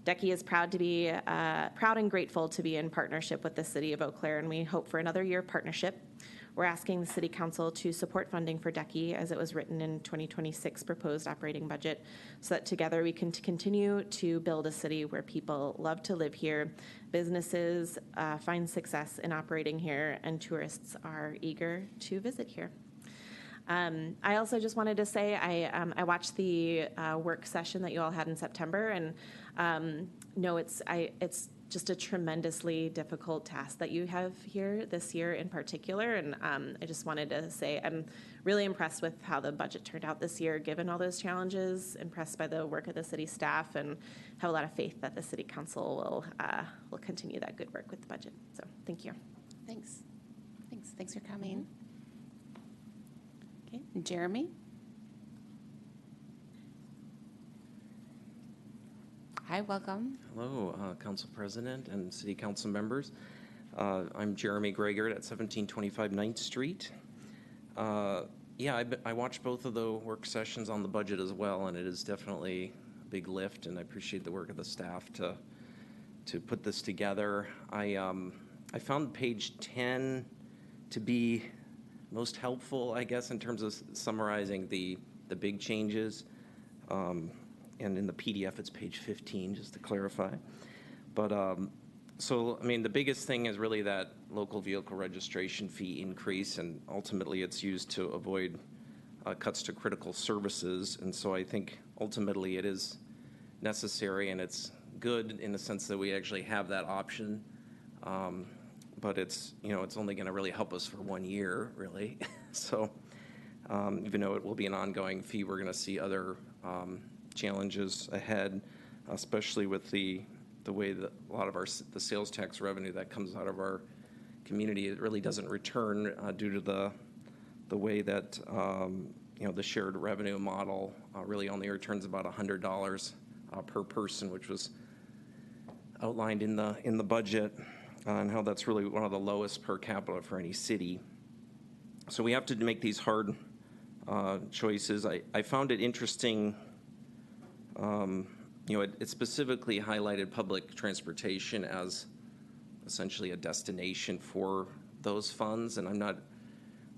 Decky is proud and grateful to be in partnership with the City of Eau Claire, and we hope for another year of partnership. We're asking the City Council to support funding for Decky as it was written in 2026 proposed operating budget, so that together we can continue to build a city where people love to live here, businesses find success in operating here, and tourists are eager to visit here. I also just wanted to say I watched the work session that you all had in September, and no, it's just a tremendously difficult task that you have here this year in particular. And I just wanted to say I'm really impressed with how the budget turned out this year, given all those challenges, impressed by the work of the city staff, and have a lot of faith that the City Council will continue that good work with the budget. So thank you. Thanks for coming. Okay, Jeremy? Hi, welcome. Hello, Council President and City Council members. I'm Jeremy Gregard at 1725 9th Street. I watched both of the work sessions on the budget as well, and it is definitely a big lift, and I appreciate the work of the staff to put this together. I found page 10 to be most helpful, I guess, in terms of summarizing the big changes. And in the PDF, it's page 15, just to clarify. But the biggest thing is really that local vehicle registration fee increase, and ultimately it's used to avoid cuts to critical services. And so I think ultimately it is necessary, and it's good in the sense that we actually have that option. But it's only going to really help us for 1 year, really. So even though it will be an ongoing fee, we're going to see other challenges ahead, especially with the way that a lot of the sales tax revenue that comes out of our community, it really doesn't return due to the way that the shared revenue model really only returns about $100 per person, which was outlined in the budget, and how that's really one of the lowest per capita for any city. So we have to make these hard choices. I found it interesting. It specifically highlighted public transportation as essentially a destination for those funds, and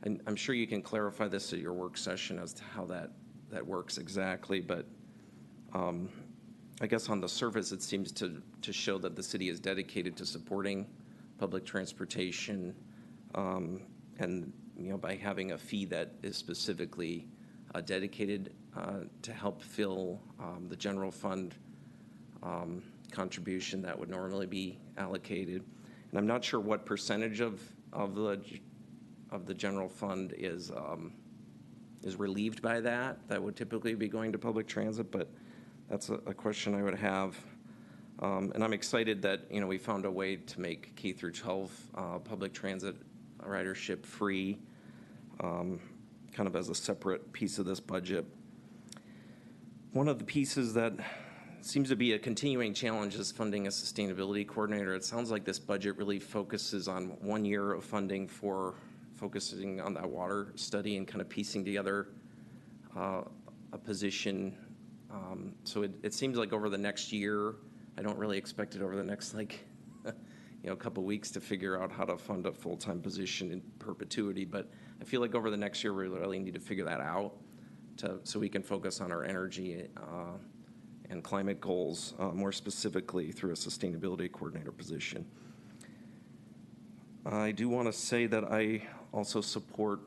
I'm sure you can clarify this at your work session as to how that works exactly, but I guess on the surface it seems to show that the city is dedicated to supporting public transportation, and by having a fee that is specifically dedicated to help fill the general fund contribution that would normally be allocated. And I'm not sure what percentage of the general fund is relieved by that would typically be going to public transit, but that's a question I would have. And I'm excited that we found a way to make K through 12 public transit ridership free, kind of as a separate piece of this budget. One of the pieces that seems to be a continuing challenge is funding a sustainability coordinator. It sounds like this budget really focuses on 1 year of funding for focusing on that water study and kind of piecing together a position. So it seems like over the next year, I don't really expect it over the next couple weeks to figure out how to fund a full-time position in perpetuity. But I feel like over the next year, we really need to figure that out so we can focus on our energy and climate goals, more specifically through a sustainability coordinator position. I do want to say that I also support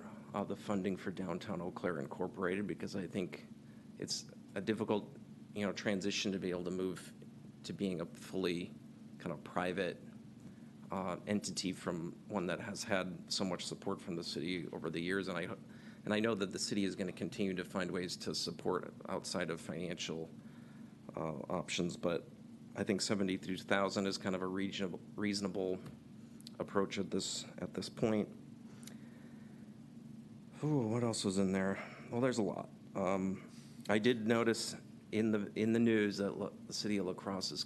the funding for Downtown Eau Claire Incorporated, because I think it's a difficult, transition to be able to move to being a fully kind of private entity from one that has had so much support from the city over the years. And I know that the city is going to continue to find ways to support outside of financial options, but I think $72,000 is kind of a reasonable approach at this point. Ooh, what else was in there? Well, there's a lot. I did notice in the news that the city of La Crosse is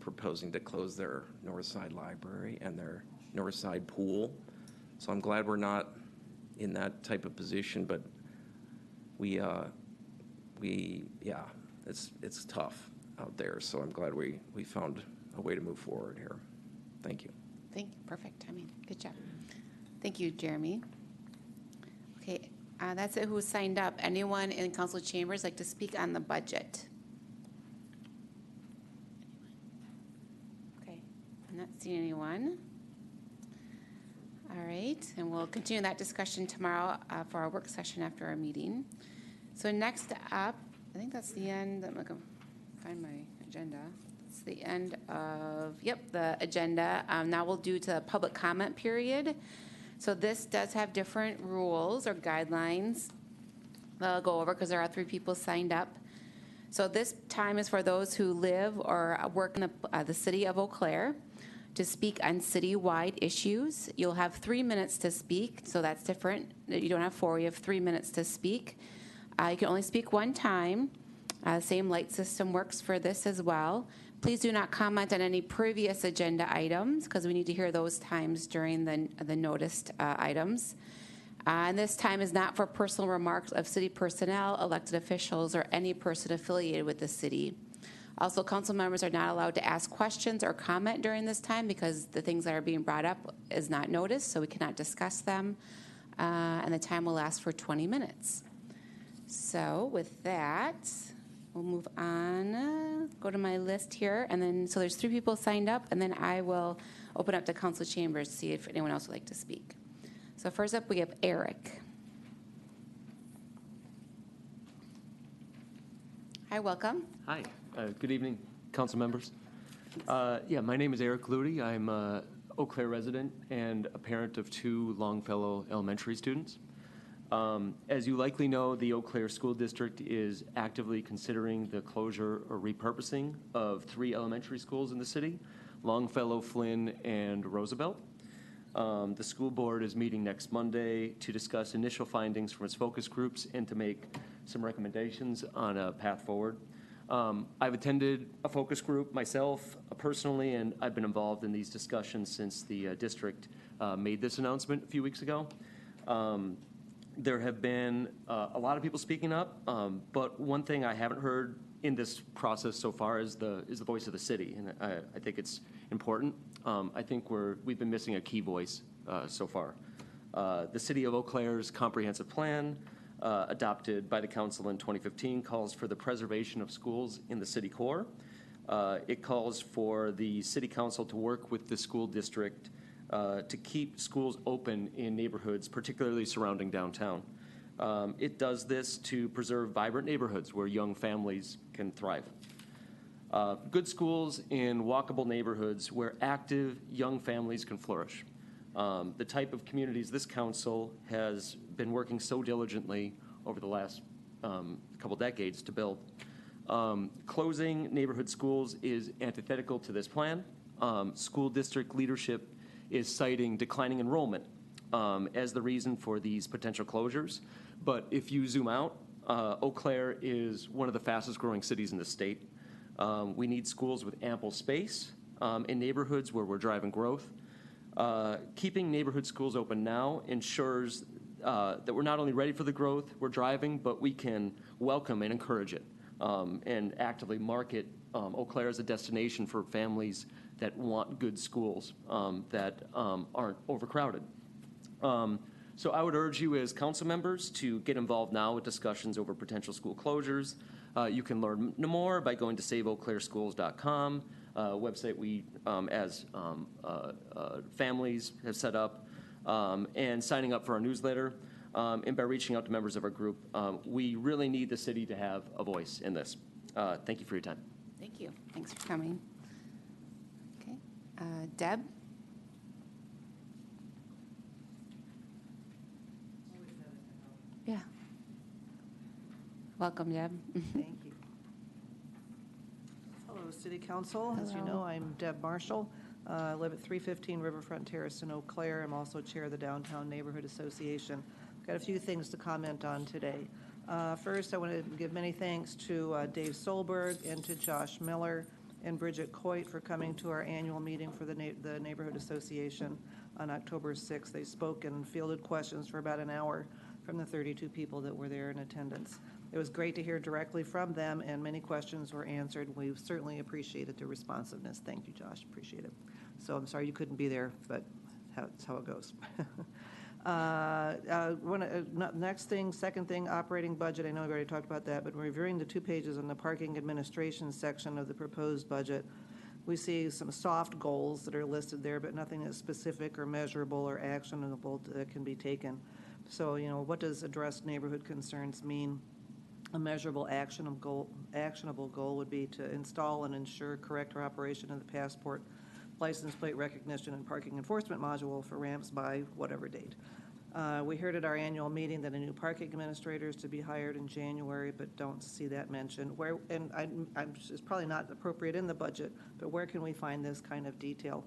proposing to close their Northside Library and their Northside Pool. So I'm glad we're not in that type of position, but it's tough out there. So I'm glad we found a way to move forward here. Thank you. Thank you. Perfect. Good job. Thank you, Jeremy. Okay, that's it. Who signed up? Anyone in council chambers like to speak on the budget? Okay, I'm not seeing anyone. All right, and we'll continue that discussion tomorrow for our work session after our meeting. So next up, I think that's the end. I'm going to find my agenda. It's the end of, the agenda. Now we'll do to the public comment period. So this does have different rules or guidelines that I'll go over because there are 3 people signed up. So this time is for those who live or work in the city of Eau Claire to speak on citywide issues. You'll have 3 minutes to speak, so that's different. You don't have 4, you have 3 minutes to speak. You can only speak 1 time. Same light system works for this as well. Please do not comment on any previous agenda items because we need to hear those times during the noticed items. And this time is not for personal remarks of city personnel, elected officials, or any person affiliated with the city. Also, council members are not allowed to ask questions or comment during this time because the things that are being brought up is not noticed, so we cannot discuss them. And the time will last for 20 minutes. So with that, we'll move on, go to my list here, and then, so there's 3 people signed up, and then I will open up to council chambers to see if anyone else would like to speak. So first up, we have Eric. Hi, welcome. Hi, good evening, council members. My name is Eric Ludy. I'm a Eau Claire resident and a parent of 2 Longfellow elementary students. As you likely know, the Eau Claire School District is actively considering the closure or repurposing of 3 elementary schools in the city, Longfellow, Flynn, and Roosevelt. The school board is meeting next Monday to discuss initial findings from its focus groups and to make some recommendations on a path forward. I've attended a focus group myself personally, and I've been involved in these discussions since the district made this announcement a few weeks ago. There have been a lot of people speaking up, but one thing I haven't heard in this process so far is the voice of the city, and I think it's important. I think we've been missing a key voice so far. The City of Eau Claire's comprehensive plan, adopted by the council in 2015, calls for the preservation of schools in the city core. It calls for the city council to work with the school district to keep schools open in neighborhoods, particularly surrounding downtown. It does this to preserve vibrant neighborhoods where young families can thrive. Good schools in walkable neighborhoods where active young families can flourish. The type of communities this council has been working so diligently over the last couple decades to build. Closing neighborhood schools is antithetical to this plan. School district leadership is citing declining enrollment as the reason for these potential closures. But if you zoom out, Eau Claire is one of the fastest growing cities in the state. We need schools with ample space in neighborhoods where we're driving growth. Keeping neighborhood schools open now ensures that we're not only ready for the growth we're driving, but we can welcome and encourage it, and actively market Eau Claire as a destination for families that want good schools that aren't overcrowded. So I would urge you as council members to get involved now with discussions over potential school closures. You can learn more by going to saveeauclairschools.com, website we as families have set up, and signing up for our newsletter, and by reaching out to members of our group. We really need the city to have a voice in this. Thank you for your time. Thank you. Thanks for coming. Okay. Deb? Yeah. Welcome, Deb. Thank you. Hello, City Council. As you know, I'm Deb Marshall. I live at 315 Riverfront Terrace in Eau Claire. I'm also chair of the Downtown Neighborhood Association. I've got a few things to comment on today. First, I want to give many thanks to Dave Solberg and to Josh Miller and Bridget Coit for coming to our annual meeting for the Neighborhood Association on October 6th. They spoke and fielded questions for about an hour from the 32 people that were there in attendance. It was great to hear directly from them, and many questions were answered. We certainly appreciated the responsiveness. Thank you, Josh. Appreciate it. So I'm sorry you couldn't be there, but that's how it goes. Next thing, second thing, operating budget. I know we've already talked about that, but reviewing the 2 pages on the parking administration section of the proposed budget, we see some soft goals that are listed there, but nothing that's specific or measurable or actionable that can be taken. So, you know, what does address neighborhood concerns mean? A measurable actionable goal would be to install and ensure correct operation of the passport, license plate recognition, and parking enforcement module for ramps by whatever date. We heard at our annual meeting that a new parking administrator is to be hired in January, but don't see that mentioned. It's probably not appropriate in the budget, but where can we find this kind of detail?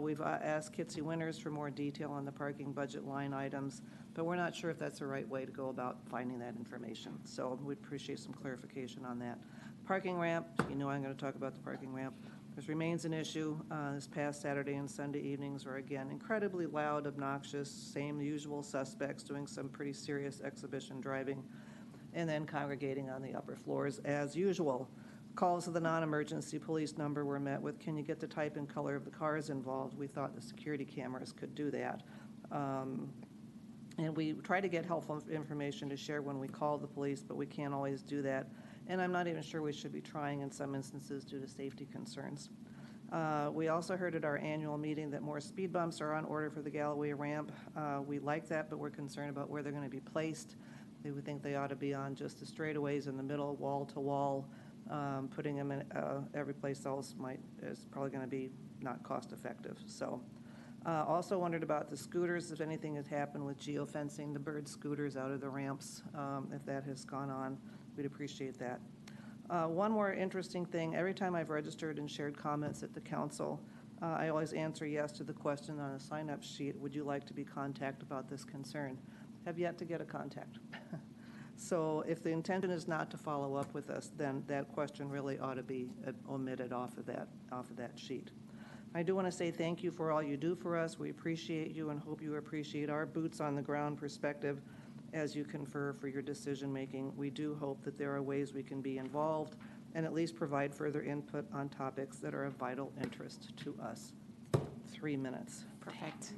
We've asked Kitsy Winters for more detail on the parking budget line items, but we're not sure if that's the right way to go about finding that information. So we'd appreciate some clarification on that. Parking ramp, you know I'm going to talk about the parking ramp. This remains an issue. This past Saturday and Sunday evenings were, again, incredibly loud, obnoxious, same usual suspects doing some pretty serious exhibition driving, and then congregating on the upper floors as usual. Calls to the non-emergency police number were met with, can you get the type and color of the cars involved? We thought the security cameras could do that. And we try to get helpful information to share when we call the police, but we can't always do that. And I'm not even sure we should be trying in some instances due to safety concerns. We also heard at our annual meeting that more speed bumps are on order for the Galloway ramp. We like that, but we're concerned about where they're going to be placed. We would think they ought to be on just the straightaways in the middle, wall to wall. Putting them in every place else is probably going to be not cost effective. So also wondered about the scooters, if anything has happened with geofencing the bird scooters out of the ramps, if that has gone on. We'd appreciate that. One more interesting thing, every time I've registered and shared comments at the council, I always answer yes to the question on a sign-up sheet, would you like to be contacted about this concern? Have yet to get a contact. So if the intention is not to follow up with us, then that question really ought to be omitted off of that sheet. I do want to say thank you for all you do for us. We appreciate you and hope you appreciate our boots on the ground perspective as you confer for your decision making. We do hope that there are ways we can be involved and at least provide further input on topics that are of vital interest to us. 3 minutes. Perfect.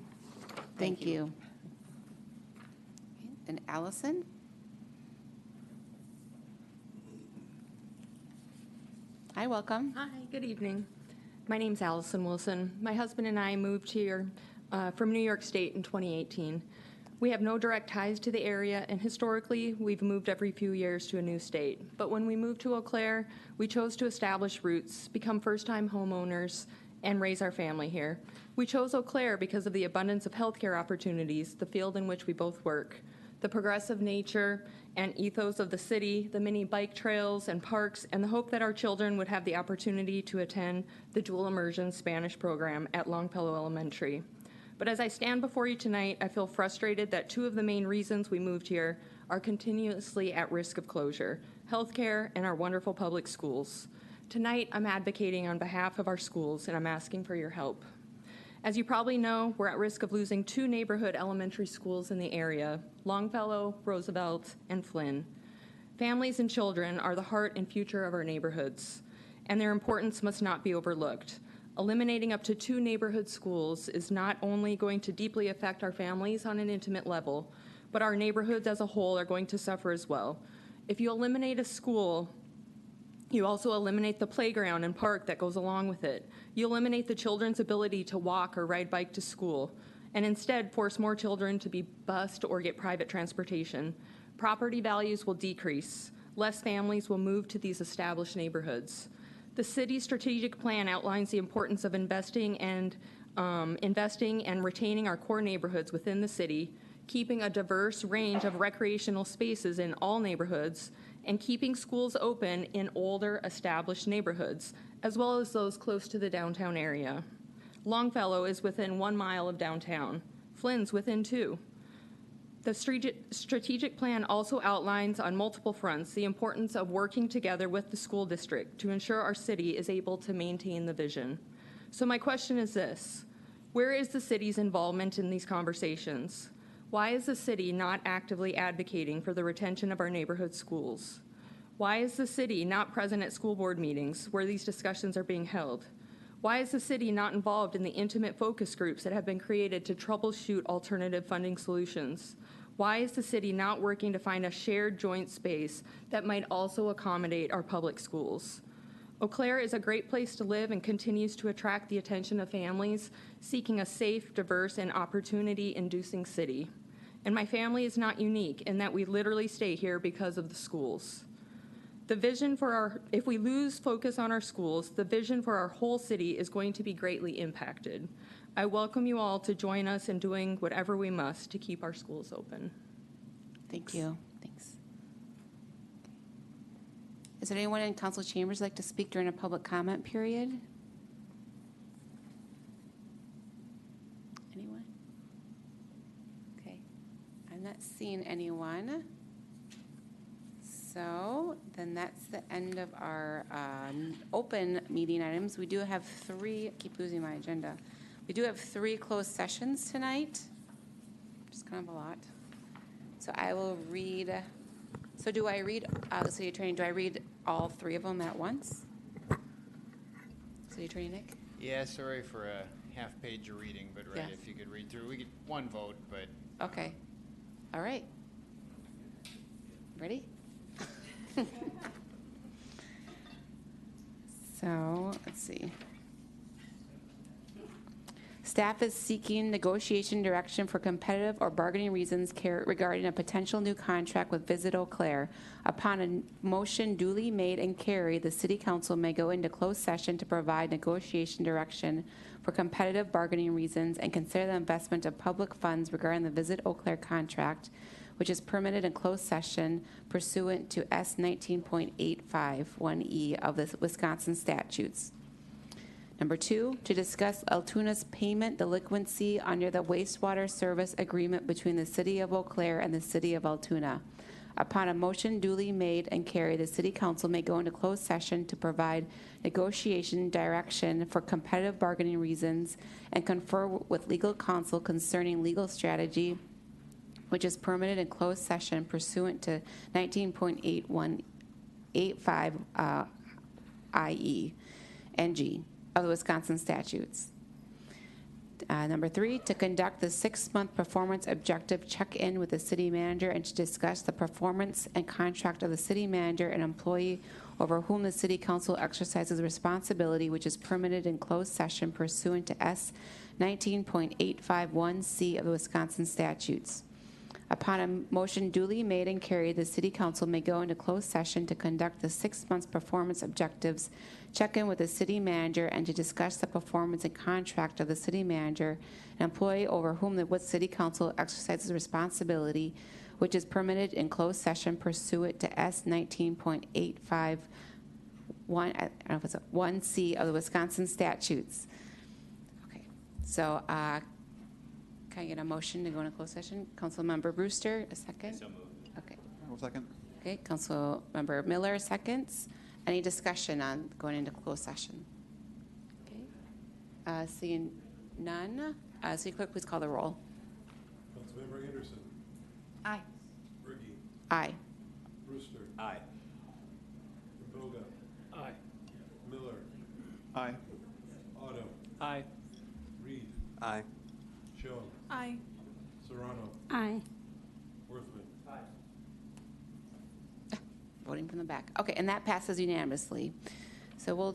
Thank you. And Allison? Hi, welcome. Hi, good evening. My name's Allison Wilson. My husband and I moved here from New York State in 2018. We have no direct ties to the area, and historically, we've moved every few years to a new state. But when we moved to Eau Claire, we chose to establish roots, become first-time homeowners, and raise our family here. We chose Eau Claire because of the abundance of healthcare opportunities, the field in which we both work, the progressive nature and ethos of the city, the many bike trails and parks, and the hope that our children would have the opportunity to attend the dual immersion Spanish program at Longfellow Elementary. But as I stand before you tonight, I feel frustrated that 2 of the main reasons we moved here are continuously at risk of closure: healthcare and our wonderful public schools. Tonight, I'm advocating on behalf of our schools, and I'm asking for your help. As you probably know, we're at risk of losing 2 neighborhood elementary schools in the area, Longfellow, Roosevelt, and Flynn. Families and children are the heart and future of our neighborhoods, and their importance must not be overlooked. Eliminating up to 2 neighborhood schools is not only going to deeply affect our families on an intimate level, but our neighborhoods as a whole are going to suffer as well. If you eliminate a school, you also eliminate the playground and park that goes along with it. You eliminate the children's ability to walk or ride bike to school, and instead force more children to be bused or get private transportation. Property values will decrease. Less families will move to these established neighborhoods. The city's strategic plan outlines the importance of investing and retaining our core neighborhoods within the city, keeping a diverse range of recreational spaces in all neighborhoods, and keeping schools open in older, established neighborhoods, as well as those close to the downtown area. Longfellow is within 1 mile of downtown. Flynn's within 2. The strategic plan also outlines on multiple fronts the importance of working together with the school district to ensure our city is able to maintain the vision. So my question is this: where is the city's involvement in these conversations? Why is the city not actively advocating for the retention of our neighborhood schools? Why is the city not present at school board meetings where these discussions are being held? Why is the city not involved in the intimate focus groups that have been created to troubleshoot alternative funding solutions? Why is the city not working to find a shared joint space that might also accommodate our public schools? Eau Claire is a great place to live and continues to attract the attention of families seeking a safe, diverse, and opportunity-inducing city. And my family is not unique in that we literally stay here because of the schools. The vision for if we lose focus on our schools, the vision for our whole city is going to be greatly impacted. I welcome you all to join us in doing whatever we must to keep our schools open. Thank you. Thanks. Is there anyone in council chambers who'd like to speak during a public comment period? Anyone? Okay. I'm not seeing anyone. So then that's the end of our open meeting items. We do have 3, I keep losing my agenda. We do have 3 closed sessions tonight, which is kind of a lot. So I will read, so do I read, the city attorney, do I read all 3 of them at once? City Attorney Nick? Yeah, sorry for a half page of reading, but right, Yes. if you could read through, we get 1 vote, but. Okay. All right. Ready? So, let's see. Staff is seeking negotiation direction for competitive or bargaining reasons regarding a potential new contract with Visit Eau Claire. Upon a motion duly made and carried, the City Council may go into closed session to provide negotiation direction for competitive bargaining reasons and consider the investment of public funds regarding the Visit Eau Claire contract, which is permitted in closed session pursuant to S 19.851E of the Wisconsin statutes. Number 2, to discuss Altoona's payment delinquency under the wastewater service agreement between the City of Eau Claire and the City of Altoona. Upon a motion duly made and carried, the City Council may go into closed session to provide negotiation direction for competitive bargaining reasons and confer with legal counsel concerning legal strategy, which is permitted in closed session pursuant to 19.8185 IE and G of the Wisconsin statutes. Number 3, to conduct the 6-month performance objective check-in with the city manager and to discuss the performance and contract of the city manager and employee over whom the City Council exercises responsibility, which is permitted in closed session pursuant to S 19.851C of the Wisconsin statutes. Upon a motion duly made and carried, the City Council may go into closed session to conduct the 6-month performance objectives, check-in with the city manager, and to discuss the performance and contract of the city manager and employee over whom the City Council exercises responsibility, which is permitted in closed session pursuant to S 19.851, I don't know if it's 1C of the Wisconsin statutes. Okay, so can I get a motion to go into closed session? Councilmember Brewster, a second? So moved. Okay. One second. Okay, Councilmember Miller, seconds. Any discussion on going into closed session? Okay. Seeing None. City Clerk, please call the roll. Councilmember Anderson. Aye. Riggi. Aye. Brewster. Aye. Boga. Aye. Miller. Aye. Otto. Aye. Reed. Aye. Schoen. Aye. Serrano. Aye. Worthman. Voting from the back. Okay, and that passes unanimously. So we'll